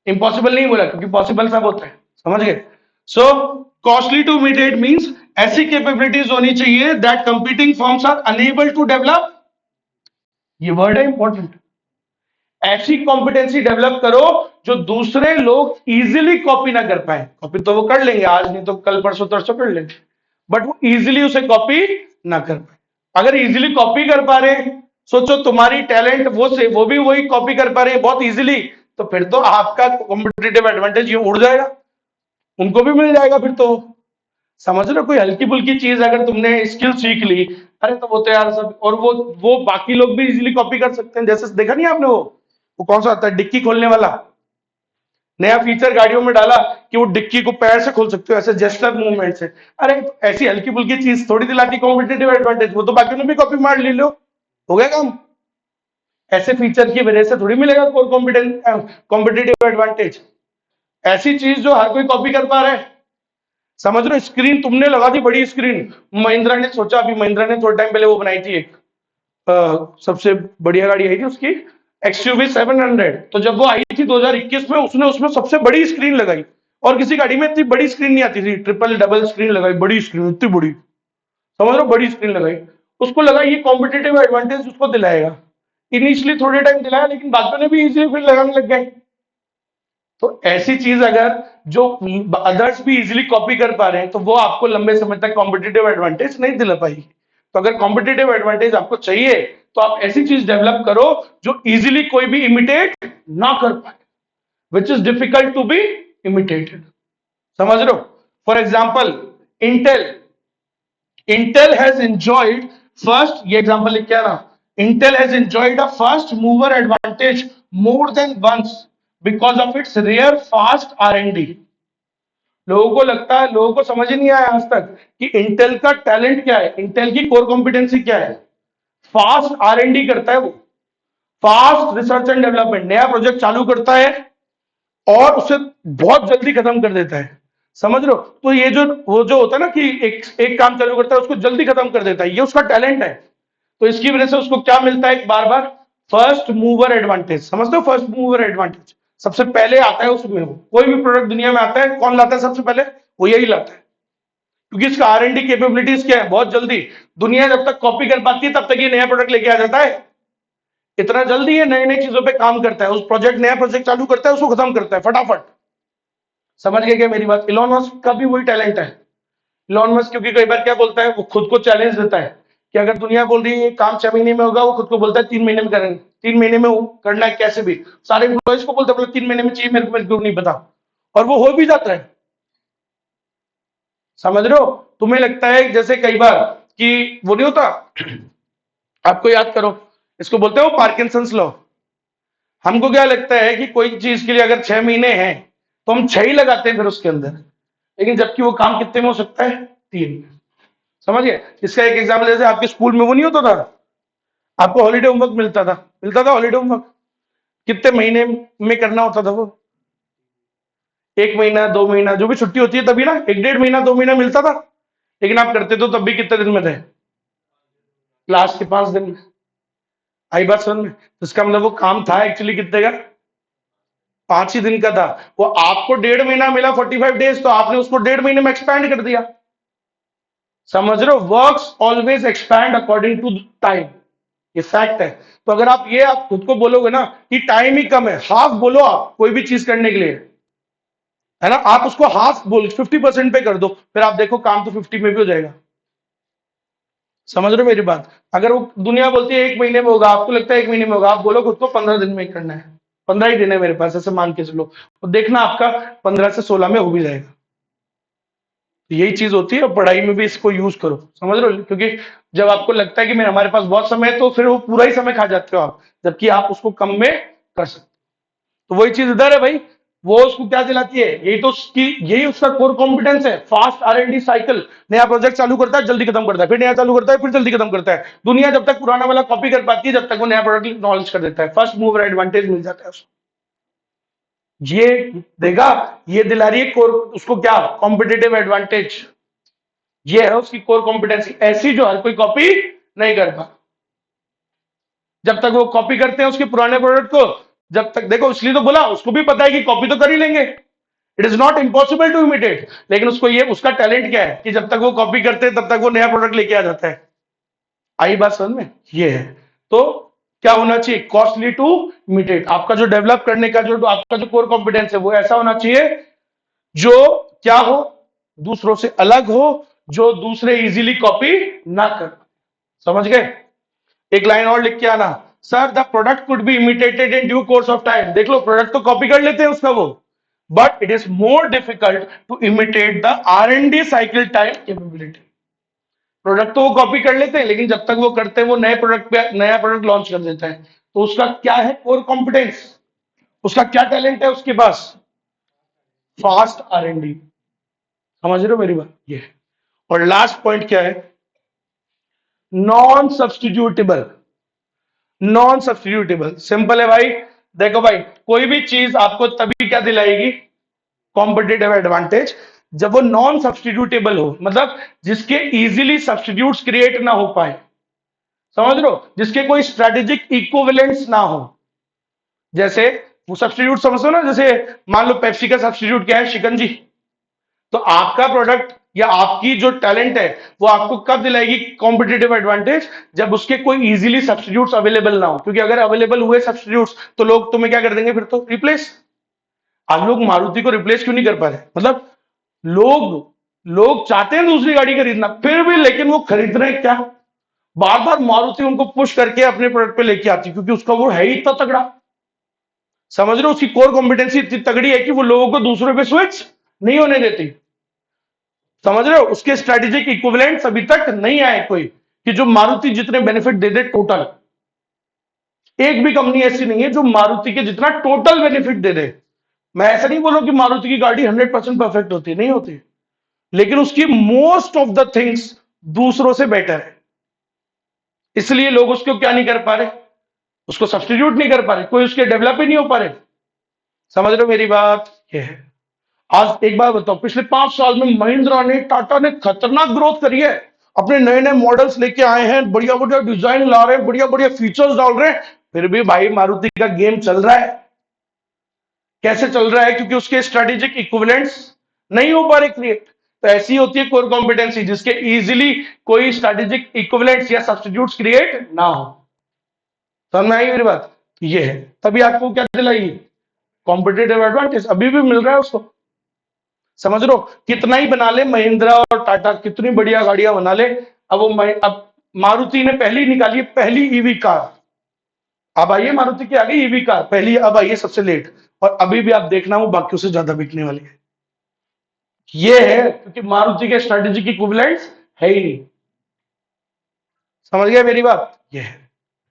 इम्पॉसिबल नहीं बोला, क्योंकि पॉसिबल सब होता है। समझ गए? So costly to imitate means ऐसी कैपेबिलिटीज होनी चाहिए that competing firms are unable to develop. ये वर्ड है इंपॉर्टेंट। ऐसी कॉम्पिटेंसी डेवलप करो जो दूसरे लोग इजीली कॉपी ना कर पाए। कॉपी तो वो कर लेंगे आज, नहीं तो कल परसों तरसों कर लेंगे, बट वो इजीली उसे कॉपी ना कर पाए। अगर इजीली कॉपी कर पा रहे हैं, सोचो तुम्हारी टैलेंट वो भी वही कॉपी कर पा रहे हैं बहुत इजीली, तो फिर तो आपका कॉम्पिटिटिव एडवांटेज ये उड़ जाएगा, उनको भी मिल जाएगा फिर तो। समझ रहे हो? कोई हल्की फुल्की चीज अगर तुमने स्किल सीख ली, अरे तो वो तो यार सब, और वो बाकी लोग भी इजीली कॉपी कर सकते हैं। जैसे देखा नहीं आपने वो कौन सा आता है डिक्की खोलने वाला, नया फीचर गाड़ियों में डाला कि वो डिक्की को पैर से खोल सकते हो ऐसे जेस्चर मूवमेंट से। अरे तो ऐसी हल्की फुल्की चीज थोड़ी दिलाती कॉम्पिटिटिव एडवांटेज, वो तो बाकी ने भी कॉपी मार ले लो, हो गया काम। ऐसे फीचर की वजह से थोड़ी मिलेगा कोर कॉम्पिटिटिव एडवांटेज। ऐसी चीज जो हर कोई कॉपी कर पा रहा है, समझ रहे हो? स्क्रीन तुमने लगा दी बड़ी स्क्रीन, महिंद्रा ने सोचा, अभी महिंद्रा ने थोड़ा टाइम पहले वो बनाई थी एक सबसे बढ़िया गाड़ी आई थी उसकी, एक्सयूवी 700। तो जब वो आई थी 2021 में, उसने उसमें सबसे बड़ी स्क्रीन लगाई, और किसी गाड़ी में इतनी बड़ी स्क्रीन नहीं आती थी, ट्रिपल डबल स्क्रीन लगाई, बड़ी स्क्रीन इतनी बड़ी, समझ लो, बड़ी स्क्रीन लगाई। उसको लगा ये कॉम्पिटेटिव एडवांटेज उसको दिलाएगा। इनिशियली थोड़े टाइम दिलाया, लेकिन बाकियों ने भी इजीली फिर लगाने लग गए। तो ऐसी चीज अगर जो अदर्स भी इजीली कॉपी कर पा रहे हैं, तो वो आपको लंबे समय तक कॉम्पिटेटिव एडवांटेज नहीं दिला पाएगी। तो अगर कॉम्पिटेटिव एडवांटेज आपको चाहिए, तो आप ऐसी चीज डेवलप करो जो इजीली कोई भी इमिटेट ना कर पाए, which is difficult to be imitated. समझ रहे हो? For example, Intel Intel has enjoyed first, ये एग्जांपल लिख के आना, Intel has enjoyed a first mover advantage more than once because of its rare fast R&D। लोगों को लगता है, लोगों को समझ ही नहीं आया आज तक कि इंटेल का टैलेंट क्या है, इंटेल की कोर कॉम्पिटेंसी क्या है। फास्ट R&D करता है वो, फास्ट रिसर्च एंड डेवलपमेंट, नया प्रोजेक्ट चालू करता है और उसे बहुत जल्दी खत्म कर देता है। समझ रहे हो? तो ये जो वो जो होता है ना कि एक काम चालू करता है उसको जल्दी खत्म कर देता है, ये उसका टैलेंट है। तो इसकी वजह से उसको क्या मिलता है बार बार? First mover advantage. समझते हो? फर्स्ट मूवर एडवांटेज सबसे पहले आता है उसमें। वो कोई भी प्रोडक्ट दुनिया में आता है, कौन लाता है सबसे पहले? वो यही लाता है, क्योंकि इसका R&D कैपेबिलिटीज क्या है, बहुत जल्दी। दुनिया जब तक कॉपी कर पाती है तब तक ये नया प्रोडक्ट लेके आ जाता है। इतना जल्दी ये नई नई चीजों पे काम करता है, उस प्रोजेक्ट, नया प्रोजेक्ट चालू करता है, उसको खत्म करता है फटाफट। समझ गए क्या मेरी बात? इलॉन मस्क का भी वही टैलेंट है। इलॉन मस्क क्योंकि कई बार क्या बोलता है, वो खुद को चैलेंज देता है कि अगर दुनिया बोल रही है ये काम 6 महीने में होगा, वो खुद को बोलता है 3 महीने में करेंगे, 3 महीने में वो करना है कैसे भी। सारे एम्प्लॉयज को बोलता है 3 महीने में चाहिए मेरे को नहीं पता, और वो हो भी जाता है। समझ रहे हो? तुम्हें लगता है जैसे कई बार कि वो नहीं होता, आपको याद करो, इसको बोलते हैं वो पार्किंसंस लॉ। हमको क्या लगता है कि कोई चीज के लिए अगर 6 महीने हैं तो हम 6 ही लगाते हैं फिर उसके अंदर, लेकिन जबकि वो काम कितने में हो सकता है? 3। समझ गए? इसका एक एग्जाम्पल, जैसे आपके स्कूल में वो नहीं होता था, आपको हॉलीडे होमवर्क मिलता था हॉलीडे होमवर्क, कितने महीने में करना होता था वो? 1 महीना, 2 महीना, जो भी छुट्टी होती है तभी ना, 1 1.5 महीना, 2 महीना मिलता था। लेकिन आप करते तो तब भी कितने दिन में थे? लास्ट के 5 दिन में। आई बात समझ में? तो इसका मतलब वो काम था एक्चुअली कितने का? 5 ही दिन का था। वो आपको 1.5 महीना मिला, 45 डेज, तो आपने उसको 1.5 महीने में एक्सपैंड कर दिया। समझ रहे हो? Works always expand according to time, ये फैक्ट है। तो अगर आप खुद को बोलोगे ना कि टाइम ही कम है, हाफ बोलो आप कोई भी चीज करने के लिए, है ना, आप उसको हाफ बोल 50% पे कर दो, फिर आप देखो काम तो 50 में भी हो जाएगा। समझ रहे हो मेरी बात? अगर वो दुनिया बोलती है 1 महीने में होगा, आपको लगता है 1 महीने में होगा, आप बोलो खुद को 15 दिन में ही करना है, 15 ही दिन है मेरे पास, ऐसे मान के चलो, तो देखना आपका 15 से 16 में हो भी जाएगा। यही चीज होती है, और पढ़ाई में भी इसको यूज करो। समझ रहे हो? क्योंकि जब आपको लगता है कि मेरे हमारे पास बहुत समय है, तो फिर वो पूरा ही समय खा जाते हो आप, जबकि आप उसको कम में कर सकते हो। तो वही चीज इधर है भाई, वो उसको क्या दिलाती है? यही उसका कोर कॉम्पिटेंस है, फास्ट R&D साइकिल। नया प्रोजेक्ट चालू करता है, जल्दी खत्म करता है, फिर नया चालू करता है, फिर जल्दी खत्म करता है। दुनिया जब तक पुराना वाला कॉपी कर पाती है, जब तक वो नया प्रोडक्ट नॉलेज कर देता है, फर्स्ट मूवर एडवांटेज मिल जाता है उसको। ये देगा, ये दिला रही है कोर, उसको क्या? Competitive advantage. ये है उसकी कोर कॉम्पिटेंसी, ऐसी जो हर कोई कॉपी नहीं करता। जब तक वो कॉपी करते हैं उसके पुराने प्रोडक्ट को, जब तक देखो, इसलिए तो बोला, उसको भी पता है कि कॉपी तो कर ही लेंगे, it is not impossible to imitate, लेकिन उसको ये, उसका टैलेंट क्या है कि जब तक वो कॉपी करते हैं तब तक वो नया प्रोडक्ट लेके आ जाता है। आई बात समझ में? ये है। तो क्या होना चाहिए? Costly to imitate. आपका जो डेवलप करने का जो आपका जो कोर कॉम्पिटेंस है, वो ऐसा होना चाहिए जो क्या हो? दूसरों से अलग हो, जो दूसरे इजीली कॉपी ना कर। समझ गए? एक लाइन और लिख के आना, sir the product could be imitated in due course of time. देख लो, प्रोडक्ट तो कॉपी कर लेते हैं उसका वो, but it is more difficult to imitate the R&D cycle time capability. Product तो वो कॉपी कर लेते हैं, लेकिन जब तक वो करते हैं, वो नए प्रोडक्ट पे नया प्रोडक्ट लॉन्च कर देता है। तो उसका क्या है कोर कॉम्पिटेंस? उसका क्या टैलेंट है उसके पास? Fast R&D। समझ रहे हो मेरी बात? ये है। और लास्ट पॉइंट क्या है? Non substitutable. Non substitutable simple है भाई। देखो भाई, कोई भी चीज आपको तभी क्या दिलाएगी? कॉम्पिटेटिव एडवांटेज, जब वो नॉन सब्सटीट्यूटेबल हो, मतलब जिसके इजीली सब्सटीट्यूट्स क्रिएट ना हो पाए, समझ रहे हो, जिसके कोई स्ट्रेटेजिक इक्विवेलेंट्स ना हो। जैसे वो सब्सटीट्यूट समझो ना, जैसे मान लो पेप्सी का सब्सटीट्यूट क्या है, शिकंजी। तो आपका प्रोडक्ट या आपकी जो टैलेंट है वो आपको कब दिलाएगी कॉम्पिटेटिव एडवांटेज, जब उसके कोई इजीली सब्सटीट्यूट्स अवेलेबल ना हो, क्योंकि अगर अवेलेबल हुए सब्सटीट्यूट्स तो लोग तुम्हें क्या कर देंगे, फिर तो रिप्लेस। आज लोग मारुति को रिप्लेस क्यों नहीं कर पा रहे, मतलब लोग लोग चाहते हैं दूसरी गाड़ी खरीदना फिर भी, लेकिन वो खरीद रहे हैं क्या, बार बार मारुति उनको पुश करके अपने प्रोडक्ट पे लेके आती है, क्योंकि उसका वो है ही इतना तगड़ा। समझ रहे हो, उसकी कोर कॉम्पिटेंसी इतनी तगड़ी है कि वो लोगों को दूसरों पे स्विच नहीं होने देती। समझ रहे हो, उसके स्ट्रेटेजिक इक्विवेलेंट्स अभी तक नहीं आए कोई, कि जो मारुति जितने बेनिफिट दे दे टोटल। एक भी कंपनी ऐसी नहीं है जो मारुति के जितना टोटल बेनिफिट दे दे। मैं ऐसा नहीं बोल रहा कि मारुति की गाड़ी 100% परफेक्ट होती, नहीं होती, लेकिन उसकी मोस्ट ऑफ द थिंग्स दूसरों से बेटर है। इसलिए लोग उसको क्या नहीं कर पा रहे, उसको सब्सटीट्यूट नहीं कर पा रहे, कोई उसके डेवलप ही नहीं हो पा रहे। समझ रहे हो मेरी बात, ये है। आज एक बात बताओ, पिछले 5 साल में महिंद्रा ने, टाटा ने खतरनाक ग्रोथ करी है, अपने नए नए मॉडल्स लेके आए हैं, बढ़िया बढ़िया डिजाइन ला रहे हैं, बढ़िया बढ़िया फीचर्स डाल रहे हैं, फिर भी भाई मारुति का गेम चल रहा है। कैसे चल रहा है, क्योंकि उसके स्ट्रेटेजिक इक्विवेलेंट्स नहीं हो पा रहे क्रिएट। तो ऐसी होती है कोर कॉम्पिटेंसी, जिसके इजीली कोई स्ट्रेटेजिक इक्विवेलेंट्स या सब्स्टिट्यूट्स क्रिएट ना हो। समझ में आई मेरी बात, ये है, तभी आपको क्या दिलाई, कॉम्पिटेटिव एडवांटेज अभी भी मिल रहा है उसको। समझ रहे हो, कितना ही बना ले महिंद्रा और टाटा, कितनी बढ़िया गाड़ियां बना ले, अब अब मारुति ने पहली निकाली है, पहली ईवी कार। अब आइए मारुति की आ गई ईवी कार पहली, अब आइए सबसे लेट, और अभी भी आप देखना वो बाकियों से ज्यादा बिकने वाली है। ये है क्योंकि मारुति के स्ट्रेटेजिक इक्विवेलेंट्स है ही नहीं। समझ गया मेरी बात, ये है।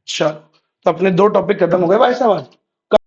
चलो, तो अपने 2 टॉपिक खत्म हो गए भाई साहब।